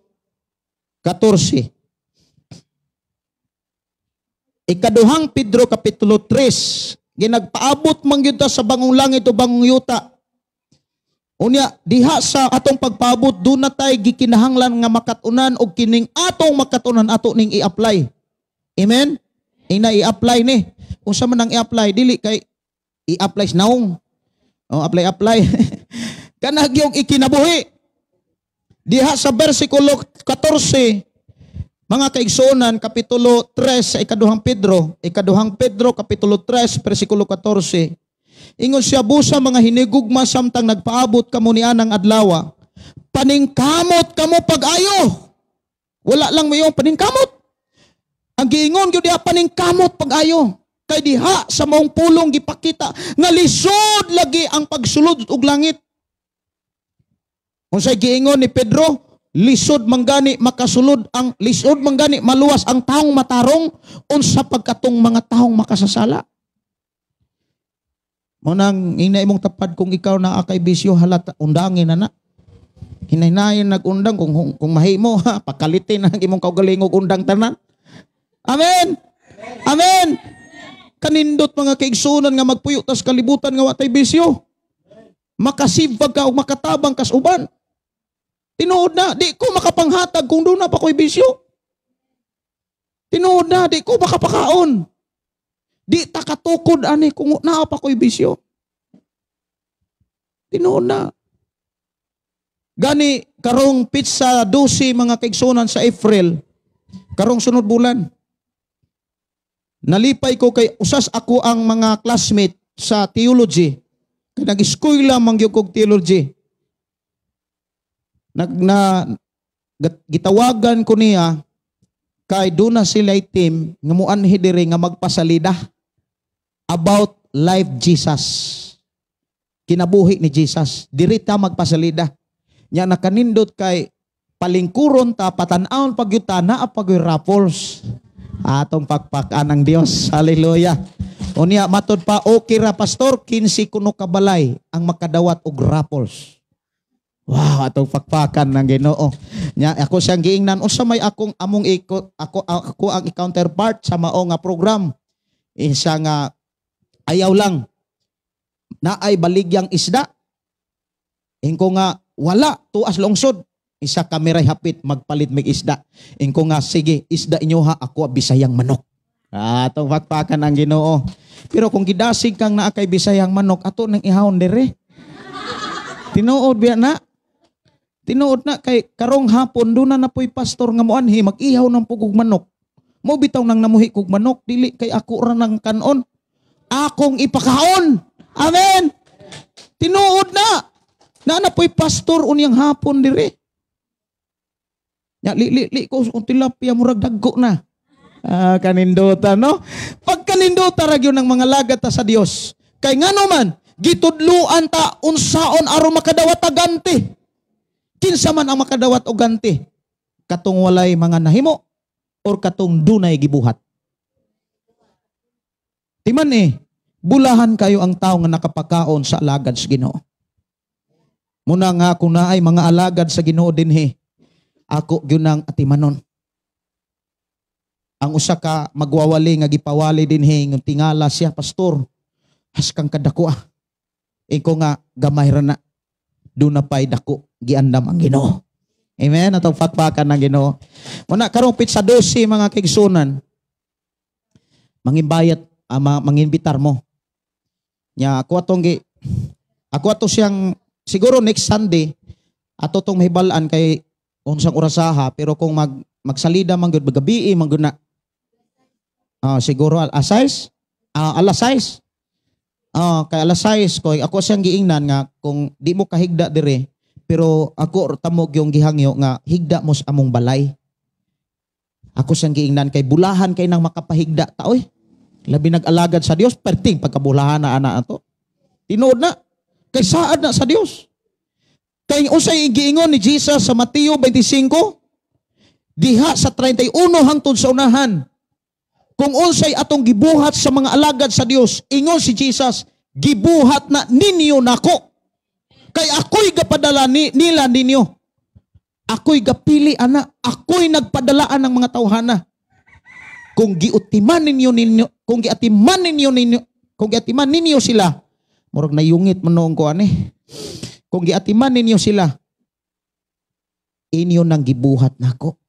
14. Ikaduhang Pedro kapitulo 3. Ginagpaabot man gyud ta sa bangong langit o bangong yuta. Unya diha sa atong pagpaabot do na tay gikinahanglan nga makatunan og kining atong makatunan ato ning i-apply. Amen. Ina i-apply ni. Unsa man ang i-apply dili kay i-apply naong. Oh, apply. Kanang yung ikinabuhi. Diha sa bersikulo 14, mga kaigsonan, kapitulo 3 sa ikaduhang Pedro, kapitulo 3, bersikulo 14. Ingon siya, busa mga hinigugma samtang nagpaabot kamo ni anang adlawa, paningkamot kamo pag-ayo. Wala lang mo yung paningkamot. Ang giingon gyud diha paningkamot pag-ayo. Kay diha sa maong pulong gipakita nga lisod lagi ang pagsulod og langit. Unsay giingon ni Pedro, lisod manggani makasulod ang lisod manggani maluwas ang taong matarong unsa pagkatong mga taong makasasala. Mo nang ina imong tapad kung ikaw naa kay bisyo halata undangin na. Hinaynayon nagundang kung mahimo ha pakalitin ang imong kaugalingog undang tanan. Amen. Amen. Kanindot mga kaigsunan nga magpuyo tas kalibutan nga watay bisyo. Makasibag ka o makatabang kas uban. Tinuod na, di ko makapanghatag kung doon na pa ko'y bisyo. Tinuod na, di ko makapakaon. Di takatukod ani kung naa pa ko'y bisyo. Tinuod na. Gani, karong pizza 12 mga kaigsunan sa April, karong sunod bulan. Nalipay ko kay usas ako ang mga classmate sa theology. Kaya nag-eskwela mangyog kog theology. gitawagan ko niya kay duna sila team nga muanhi diri nga magpasalida about life Jesus. Kinabuhi ni Jesus. Diri ta magpasalida. Nya nakanindot kay palingkuron ta patan-aon pagyuta na pagoy raffles. Atong pakpakan ng Dios. Hallelujah. Unya matod pa okay ra pastor 15 kuno kabalay ang makadawat og raffles. Wow, atong pakpakan ng Ginoo. Nya ako siyang giingnan unsa may akong among ako ang counterpart sa mao nga program. Isa nga ayaw lang na ay baligyang isda. Ingko nga wala tuas lungsod. Isa kameray hapit magpalit mig isda. Ingko nga sige isda inyo ha ako Bisayang manok. Atong pakpakan ang Ginoo. Pero kung gidasig kang naa kay Bisayang manok ato nang ihawon dire. Tinuod biya na. Tinuod na kay karong hapon do na napoy pastor nga muanhi mag-ihaw ng pugog manok. Mo bitaw nang namuhi kog manok dili kay ako ra nang kanon. Akong ipakaon. Amen. Tinuod na. Napoy pastor unyang hapon dire. Nya li ko tilapia murag dagko na. Kanindota no. Pag kanindota ra gyud ng mga lagat ta sa Dios. Kay ngano man gitudluan ta unsaon aron makadawat ta ganti. Kinsa man ang makadawat og ganti? Katong walay mga nahimo or katong dunay gibuhat. Timan bulahan kayo ang tao nga nakapakaon sa alagad sa Ginoo. Muna nga kung naay mga alagad sa Ginoo dinhi, ako gyud ang atimanon. Ang usa ka magwawali nga gipawali dinhi ng tingala siya pastor. Haskang kadako Iko nga gamay ra na. Doon na pa'y dako giandam ang Ginoo. Amen. Atong pakpakan ng Ginoo. Muna karong pitsa 12 mga kaigsunan. Mangimbayat manginbitar mo. Nya ako ato siyang siguro next Sunday ato tong mahibalan kay unsang orasaha pero kung magsalida man gyud gabi man gyud na. Siguro alas 6. Kay alas 6 ko ako siyang giingnan nga kung di mo kahigda dire pero ako tamog yung gihangyo nga higda mo sa among balay. Ako siyang giingnan kay bulahan kay nang makapahigda ta oy. Labi nag-alagad sa Dios perting pagkabulahan na ana ato. Tinuod na kay saad na sa Dios. Kay unsay giingon ni Jesus sa Mateo 25 diha sa 31 hangtod sa unahan. Kung unsay atong gibuhat sa mga alagad sa Dios, ingon si Jesus, gibuhat na ninyo nako. Kay ako'y gapadala nila ninyo. Ako'y gapili ana, ako'y nagpadalaan ng mga tawhana. Kung giutiman ninyo, kung giatiman ninyo sila, murag nayungit manong ko ani. Kung giatiman ninyo sila, inyo nang gibuhat nako.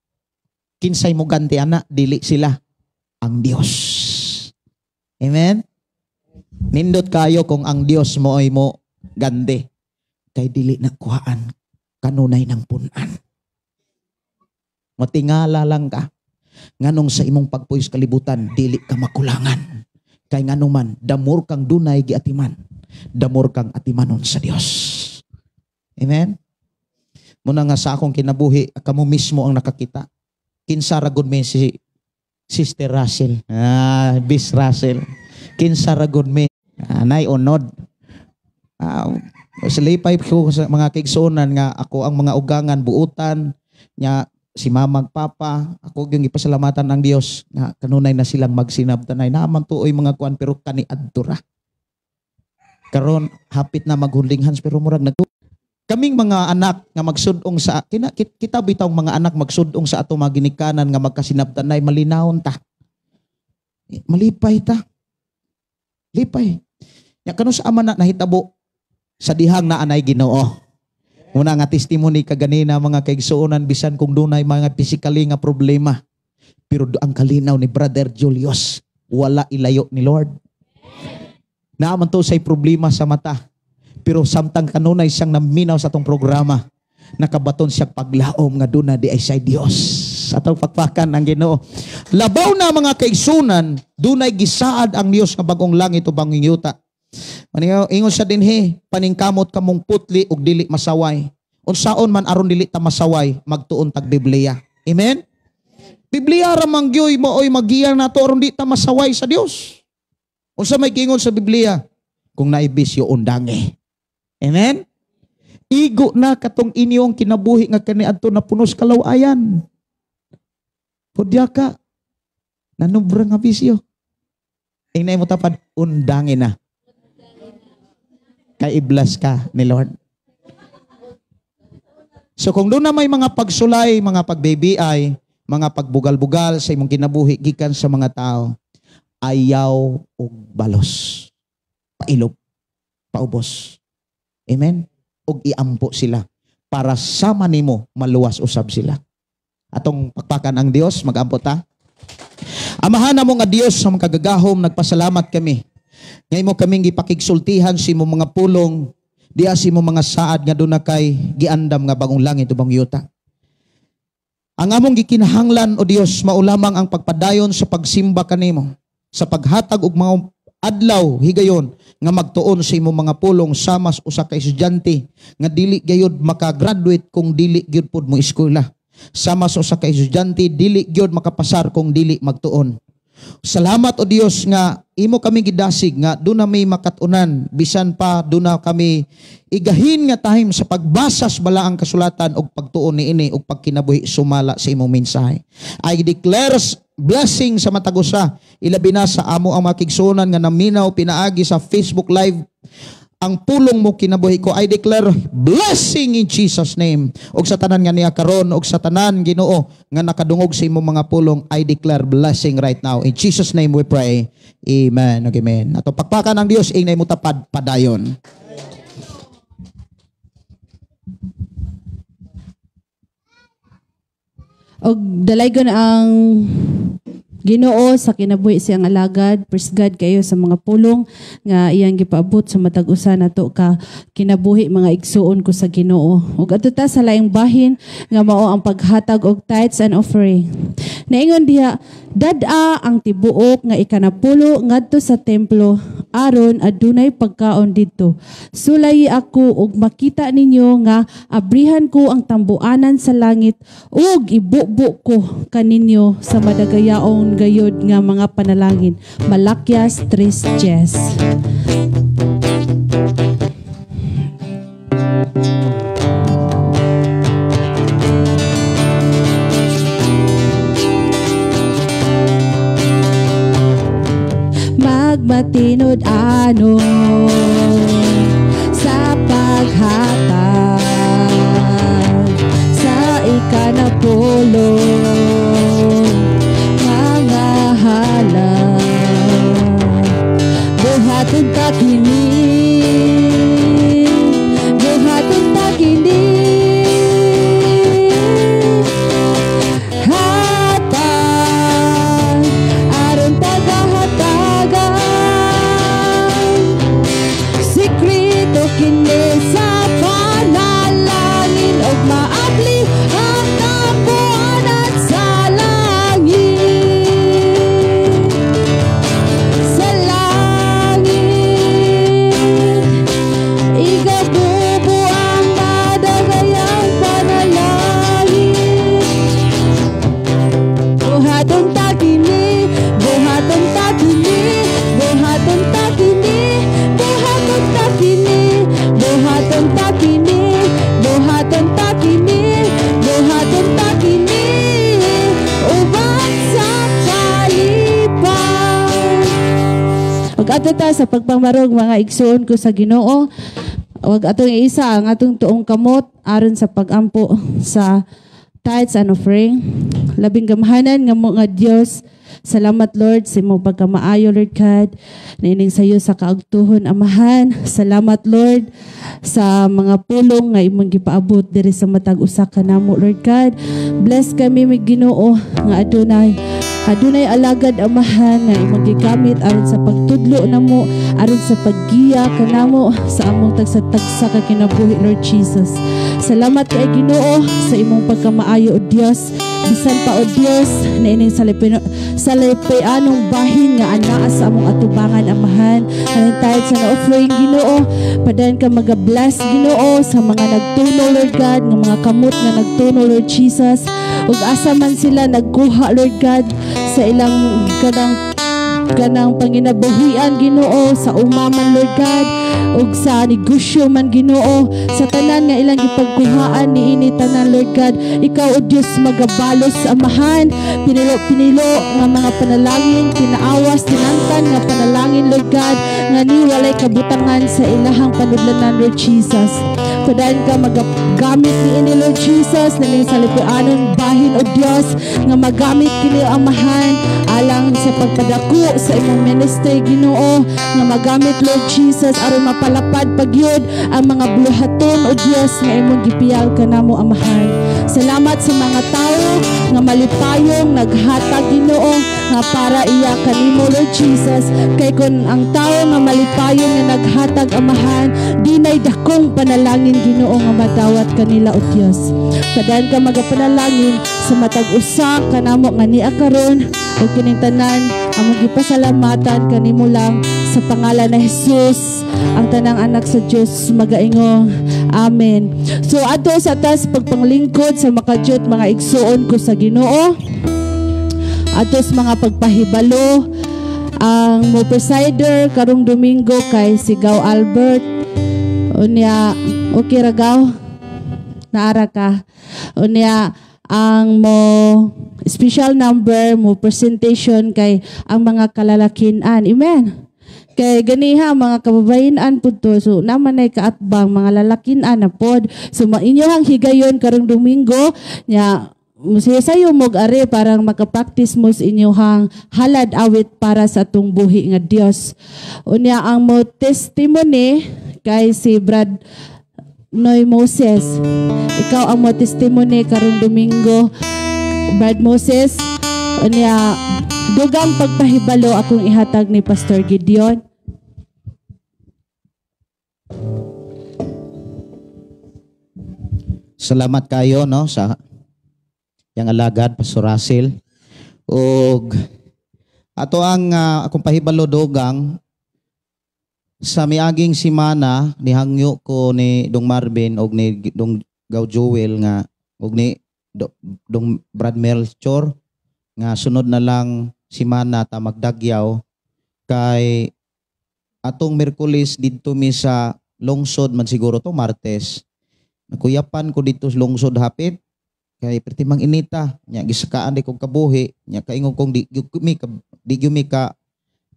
Kinsay mo ganti ana, dili sila ang Dios. Amen? Nindot kayo kung ang Dios mo ay mo gande. Kay dili na kuhaan. Kanunay ng punan. Matingala lang ka. Nganong sa imong pagpuys kalibutan, dili ka makulangan. Kay nganuman, damor kang dunay giatiman. Damor kang atimanon sa Dios. Amen? Muna nga sa akong kinabuhi, kamo mismo ang nakakita. Kinsa ragod me si Sister Russell. Bis Russell. Kinsa ragod me. Nay onod. Salipay ko sa mga kaigsunan nga ako ang mga ugangan buutan nya si mamag papa ako yung ipasalamatan ng Dios nga kanunay na silang magsinabtanay naman tuoy mga kuan pero kani adtura. Karon hapit na magholding hands pero murag nagtu. Kaming mga anak nga magsudong sa kita bitawng mga anak magsudong sa ato mga ginikanan nga magkasinabtanay malinawon ta. Malipay ta. Lipay. Ya kanu sa ama na nahitabo sa dihang na anay Ginoo. Una nga testimony kaganina mga kaigsuonan bisan kung dunay mga physically nga problema. Pero ang kalinaw ni Brother Julius wala ilayo ni Lord. Naaman to say problema sa mata. Pero samtang kanunay siyang naminaw sa atong programa, nakabaton siya paglaom nga duna di ay say Dios. Atong pakpakan ang Ginoo. Labaw na mga kaigsunan, dunay gisaad ang Dios nga bagong langit o bagong yuta. Ingon sa dinhi, paningkamot kamong putli ug dili masaway. Unsaon man aron dili ta masaway magtuon tag Biblia. Amen. Biblia ra mangyoy mooy magiya nato aron di ta masaway sa Dios. Unsa may gingon sa Biblia? Kung naibisyo undangi. Amen. Igo na katong inyong kinabuhi nga kaniadto na punos kalawayan. Pudya ka nanubra nga bisyo. Inay mo tapad undangi na. Kay iblas ka ni Lord. So kung doon na may mga pagsulay, mga pagbabyay, mga pagbugal-bugal sa imong kinabuhi gikan sa mga tao, ayaw og balos. Pailog, paubos. Amen? Og iampo sila para sama nimo maluwas usab sila. Atong pakpakan ang Dios, mag-ampo ta. Amahan namo nga Dios sa mga kagagahom, nagpasalamat kami. Ngay mo kaming gipakigsultihan sa imong mga pulong, diya si mo mga saad nga doon na kay giandam nga bagong langit o bagong yuta. Ang among gikinahanglan o Dios, maulamang ang pagpadayon sa pagsimba kanimo, sa paghatag og mga adlaw higayon nga magtuon sa imong mga pulong samas usa ka estudyante nga dili gayud makagraduate kung dili gyud pud mo eskwela. Samas usa ka estudyante dili gyud makapasar kung dili magtuon. Salamat o Dios nga imo kami gidasig nga doon na may makatunan, bisan pa doon na kami igahin nga time sa pagbasas bala ang kasulatan og pagtuon niini og pagkinabuhi sumala sa imong mensahe. I declare blessing sa matagusa, ilabi na sa amo ang makigsunan nga naminaw pinaagi sa Facebook Live. Ang pulong mo kinabuhi ko, I declare blessing in Jesus name. Og sa tanan nga niya karon, og sa tanan Ginoo nga nakadungog sa imong mga pulong, I declare blessing right now. In Jesus name we pray. Amen. Okay, amen. Ato pakpakan ang Dios, ingay mo tapad padayon. Og dalaygon ang Ginoo sa kinabuhi siyang alagad. Praise God kayo sa mga pulong nga iyang gipaabot sa matag usa nato ka kinabuhi mga igsuon ko sa Ginoo. Ug adto ta sa laing bahin nga mao ang paghatag og tithes and offering. Naingon diha, dad-a ang tibuok nga ikanapulo ngadto sa templo aron adunay pagkaon didto. Sulayi ako ug makita ninyo nga abrihan ko ang tambuanan sa langit ug ibubo ko kaninyo sa madagayaong gayod nga mga panalangin. Malakyas 3:10. Magmatinod ano sa paghatag sa ikanapulo mga halang buhaton ta kini buhaton ta kini hatag aron tagahatagan sikrito kini sa panalangin og maabli ang tapuanan sa langit sa langit igabubo ang madagayang panalangin buhaton ta kini buhaton ta kini buhaton ta kini buhaton ta kini buhaton ta kini buhaton ta kini buhaton ta kini uban sa kalipan. Ug ato ta sa pagpangmarog mga igsoon ko sa Ginoo, wag atong iisa ang atong tuong kamot aron sa pagampo sa tithes and offering. Labing gamahanan nga mo nga Dios. Salamat Lord sa imong pagkamaayo Lord God. Nining sayo sa kaagtuhon Amahan. Salamat Lord sa mga pulong nga imong gipaabot diri sa matag usa kanamo Lord God. Bless kami mig Ginoo nga adunay alagad Amahan nga imong gigamit aron sa pagtudlo namo, aron sa paggiya kanamo sa among tagsa-tagsa ka kinabuhi Lord Jesus. Salamat kay Ginoo sa imong pagkamaayo o Dios. bisan pa o Dios na ining salipayanong bahin nga anaa sa among atubangan amahan. Halintayod sa na-offering Ginoo, padayon ka mag-bless Ginoo sa mga nagtuno Lord God, ng mga kamot nga nagtuno Lord Jesus, ug asa man sila nagkuha Lord God sa ilang kanang panginabuhian Ginoo, sa umaman Lord God, ug sa negosyo man Ginoo, sa tanan nga ilang ipagkuhaan niini tanan Lord God, ikaw o Dios magabalos amahan. Pinilo nga mga panalangin, tinaawas tinangtan nga panalangin Lord God, nga ni walay kabutangan sa ilahang panudlanan Lord Jesus. Padayon ka magagamit niini Lord Jesus na ning salipuanon bahin o Dios, nga magamit kini amahan alang sa pagpadako sa imong ministry Ginoo, nga magamit Lord Jesus aron mapalapad pagyud ang mga buluhaton o Dios nga imong gipiyag kanamo amahan. Salamat sa mga tao nga malipayong naghatag Ginoo nga para iya kanimo Lord Jesus, kay kun ang tao nga malipayong nga naghatag amahan, dinay dakong panalangin Ginoo nga madawat kanila o Dios. Padayon ka magapanalangin sa matag usa kanamo nga niya karon, ug kining tanan among gipasalamatan kanimo lang sa pangalan na Jesus, ang tanang anak sa Dios magaingong. Amen. So ato sa tas pagpanglingkod sa makajut mga igsuon ko sa Ginoo, atos mga pagpahibalo, ang mo presider karong Domingo kay Sigaw Albert. Unya okay ragaw naara ka. Unya ang mo special number mo presentation kay ang mga kalalakinan. Amen. Kay ganiha mga kababayan pud to, so naman ay kaatbang mga lalakinan na pod. So inyohang higayon karong Domingo nya sayo mo are parang makapraktis mo sa inyohang halad awit para sa atong buhi nga Dios. Unya ang mo testimony kay si Brad Noy Moses. Ikaw ang mo testimony karong Domingo, Brad Moses. Unya dugang pagpahibalo akong ihatag ni Pastor Gideon. Salamat kayo no sa yang alagad Pastor Russell. Og ato ang akong pahibalo dugang sa miaging simana nihangyo ko ni Dong Marvin og ni Dong Gaw Joel nga og ni Dong Brad Melchor nga sunod na lang simana ta magdagyaw kay atong Miyerkules didto mi sa lungsod man siguro to Martes. Nakuyapan ko dito sa lungsod hapit kay pertimang inita nya gisakaan di kong kabuhi nya kaingon kong di gyumi ka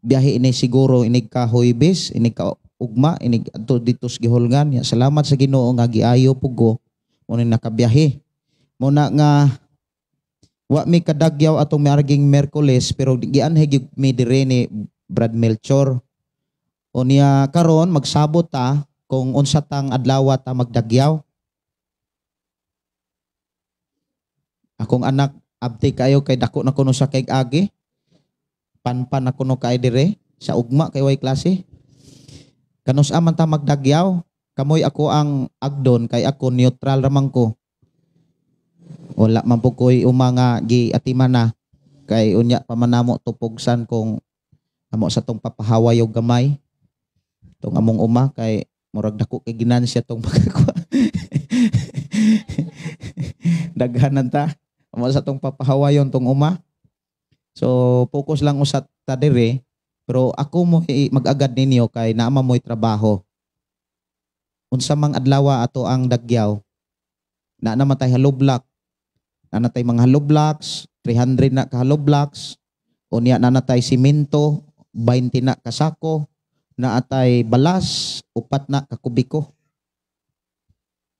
biyahe ini siguro inig ka Huwebes, inig ka ugma, inig adto dito sa gihulngan. Ya, salamat sa Ginoo nga giayo pugo mo ni nakabiyahe. Muna nga wa mi kadagyaw atong miarging Miyerkules pero gianheg mi dire ni Brad Melchor. Unya karon magsabot ta kung unsa tang adlaw ta magdagyaw. Akong anak abti kayo kay dako na kuno sa kay agi. Panpan ako no kay dire sa ugma kay way klase. Kanus aman ta magdagyaw, kamoy ako ang agdon kay ako neutral ramang ko. Wala man po ko'y umanga gi atiman na kay unya pamanamo tupugsan kung amo sa tong papahaway og gamay. Tong among uma kay murag dako kay ginansya tong pagkakuha. Daghanan ta amo sa tong papahawayon tong uma. So focus lang usat ta dire pero ako mo mag-agad ninyo kay naama mo'y trabaho. Unsa mang adlaw ato ang dagyaw. Na namatay hollow block. Na natay mga hollow blocks, 300 na ka hollow blocks. Unya na natay simento, 20 na ka sako, na atay balas, 4 na ka kubiko.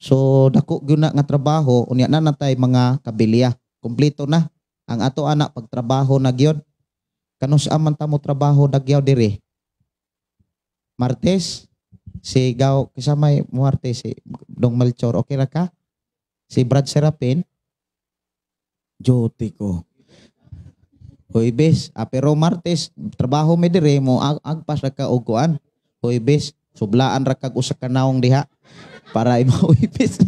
So dako gyud na nga trabaho, unya na natay mga kabilya. Kompleto na. Ang ato anak pagtrabaho na gyud. Kanus aman ta mo trabaho dagyaw dire. Martes si Gaw kasama Martes si Dong Melchor okay ra ka? Si Brad Serapin Joti ko. Huwebes, pero Martes trabaho mi dire mo agpas ra ka og kuan. Huwebes sublaan ra kag usa ka naong diha para imo Huwebes.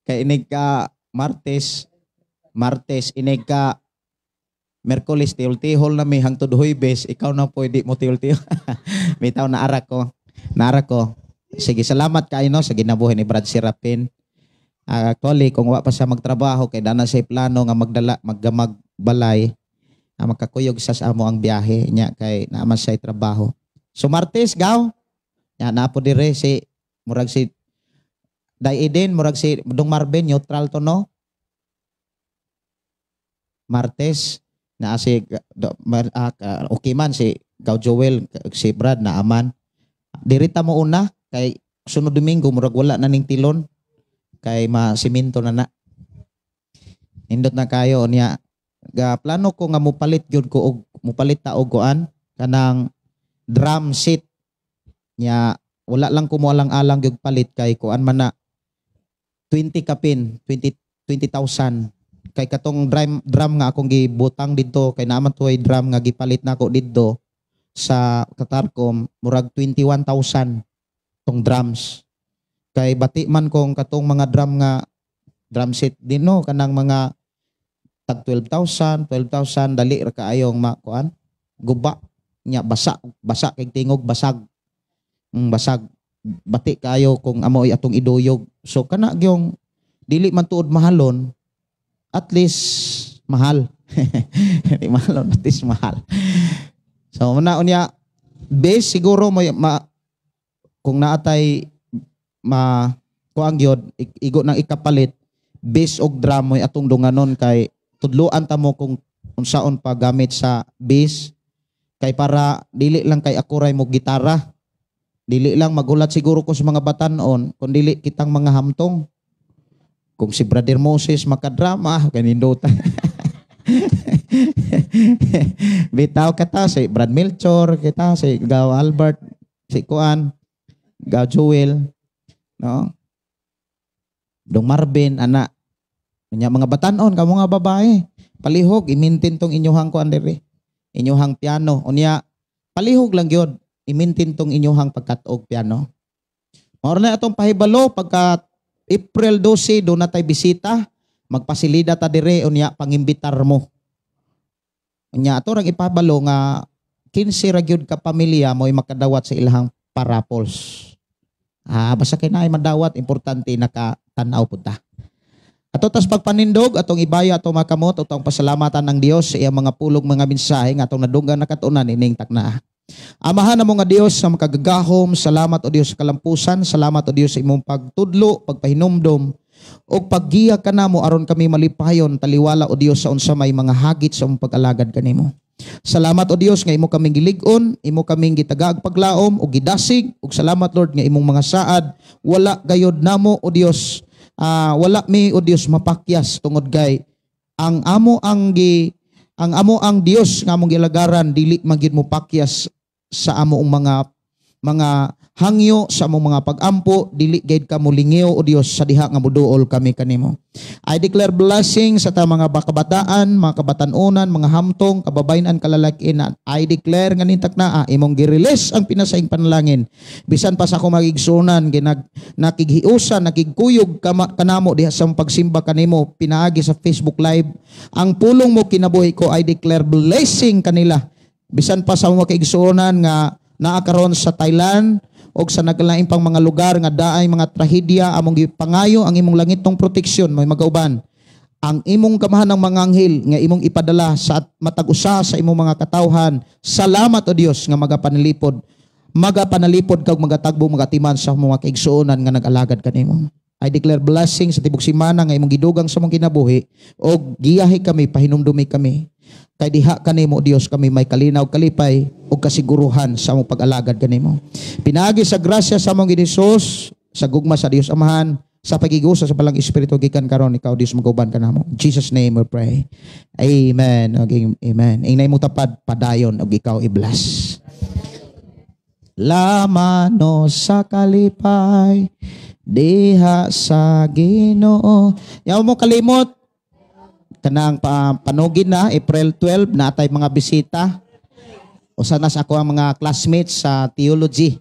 Kay inig ka Martes inig ka Merkulis tihol-tihol na may hangtod Huwebes, ikaw na pwede mo tihol-tihol. Bitaw naara ko. Sige, salamat kayo no sa ginabuhi ni Brad Serapin. Actually, kung wa pa siya magtrabaho kay dana siya plano nga magbalay, magkakuyog sa amo ang biyahe niya kay naaman siya trabaho. So Martes gaw. Ya napo dire si murag si Day Eden, murag si Dong Marvin neutral to no. Martes na si okay man si Gaw Joel, si Brad na aman. Dirita mo una kay sunod Domingo murag wala na ning tilon kay masiminto na. Nindot na kayo niya. Ga plano ko nga mupalit gyud ko og mupalit ta og kuan kanang drum set nya wala lang ko mo alang-alang gyud palit kay kuan man na 20 kapin 20,000 kay katong drum nga akong gibutang didto kay naaman tuway drum nga gipalit nako didto sa Katarcom murag 21,000 tong drums kay bati man kong katong mga drum drum set din no kanang mga tag 12,000 dali ra kaayong makuan guba nya basa kay tingog basag bati kayo kung amoy atong iduyog so kana gyung dili man tuod mahalon at least mahal. Di mahal, at least mahal. So, unya base siguro kung naatay kuang yun, igo ng ikapalit, base og drum mo atong dunganon kay tudluan ta mo kung unsaon pa gamit sa base kay para dili lang kay akuray mo gitara. Dili lang magulat siguro ko sa mga batanon kung dili kitang mga hamtong. Kung si Brother Moses makadrama, kanindota. Bitaw kita si Brad Melchor, kita si Gaw Albert, si Kuan, Gaw Joel, no? Dong Marvin, anak. Nya mga batanon, kamo nga babae. Palihog, imintin tong inyuhang kuan diri. Inyuhang piano. Unya, palihog lang gyud. Imintin tong inyuhang pagkatog piano. Mao na atong pahibalo pagka April 12 do na tay bisita, magpasilida ta dire unya pangimbitar mo. Unya ato rang ipabalo nga 15 ra gyud ka pamilya mo'y makadawat sa ilahang parapols. Basta kay naay madawat importante nakatanaw pud ta. Ato tas pagpanindog atong ibaya atong makamot atong pasalamatan ng Dios sa iyang mga pulong mga mensahe nga atong nadunggan nakatunan ining takna. Amahan na mo nga Dios sa makagagahom, salamat o Dios sa kalampusan, salamat o Dios sa imong pagtudlo, pagpahinumdom, o paggiya ka na mo aron kami malipayon, taliwala o Dios sa unsa may mga hagit sa imong pag-alagad kanimo. Salamat o Dios nga imo kaming gilig-on, imo kaming gitagaag paglaom o gidasig, ug salamat Lord nga imong mga saad, wala gayod namo o Dios, wala mi o Dios mapakyas tungod kay ang amo ang Dios nga among gilagaran dili magyud mo pakyas sa among mga hangyo sa among mga pagampo dili gayud ka molingiw o Dios sa diha nga moduol kami kanimo. I declare blessing sa ta mga kabataan, mga kabatanunan, mga hamtong, kababayan, kalalakian. I declare nga nintakna imong gi-release ang pinasaing panalangin. Bisan pa sa akong magigsunan nakighiusan, nakigkuyog kanamo diha sa pagsimba kanimo pinaagi sa Facebook Live. Ang pulong mo kinabuhi ko, I declare blessing kanila. Bisan pa sa mga kaigsuonan nga naakaron sa Thailand o sa naglaing pang mga lugar nga daay mga trahedya among gipangayo ang imong langitong proteksyon may magauban. Ang imong kamahan ng mga anghel nga imong ipadala sa matag-usa sa imong mga katawhan. Salamat o Dios nga magapanalipod kag magatagbo magatiman sa mga kaigsuonan nga nag-alagad kanimo. I declare blessing sa tibok simana nga imong gidugang sa mong kinabuhi o giyahi kami, pahinumdumi kami. Kay diha kanimo Dios kami may kalinaw, kalipay ug kasiguruhan sa among pag-alagad kanimo. Pinaagi sa grasya sa among Hesus, sa gugma sa Dios Amahan, sa pagiguswa sa palang Espiritu gikan karon ikaw Dios magauban kanamo. In Jesus name we pray. Amen. Okay, amen. Inay mo tapad padayon ug ikaw i-bless. Lamano sa kalipay diha sa Ginoo. Yaw mo kalimot kanang panugin na April 12 na atay mga bisita. Usa na sa ako ang mga classmates sa theology.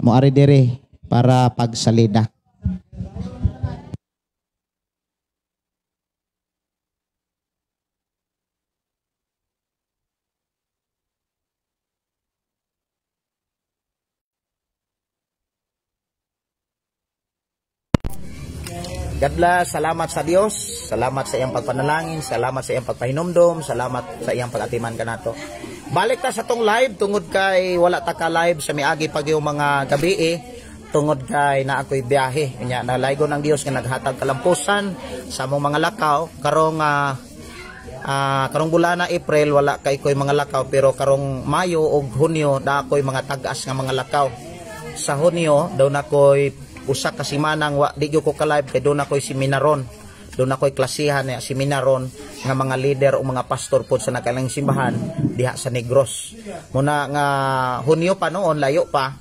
Mo ari dire para pagsalida. God bless. Salamat sa Dios. Salamat sa iyang pagpanalangin, salamat sa iyang pagpahinumdom, salamat sa iyang pagatiman kanato. Balik ta sa tong live tungod kay wala ta ka live sa miagi pag yung mga gabi tungod kay na ako'y biyahe. Nya nalaygo ng Dios nga naghatag kalampusan sa among mga lakaw karong bulan na April wala kay ko'y mga lakaw, pero karong Mayo ug Hunyo da ako'y mga tag-as nga mga lakaw. Sa Hunyo daw na ko'y usa ka semanang di ko ka-live kay doon ako'y seminaron. Doon ako'y klasihan na seminaron nga mga leader o mga pastor po sa nakalang simbahan diha sa Negros. Muna nga Hunyo pa noon, layo pa.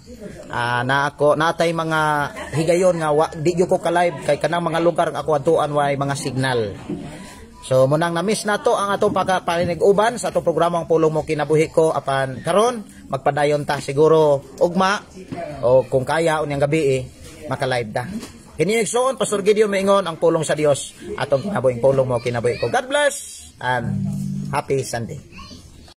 Natay mga higayon nga di ko ka-live kay kanang mga lugar nga ako atuan way mga signal. So munang na-miss nato ang atong pagpapaninig-uban sa atong programang Pulong Mo Kinabuhi Ko. Apan karon magpadayon ta siguro ugma o kung kaya unyang gabi maka-live ta. Kini igsoon Pastor Gideon maingon ang pulong sa Dios atong kinabuhing Pulong Mo Kinabuhi Ko. God bless and happy Sunday.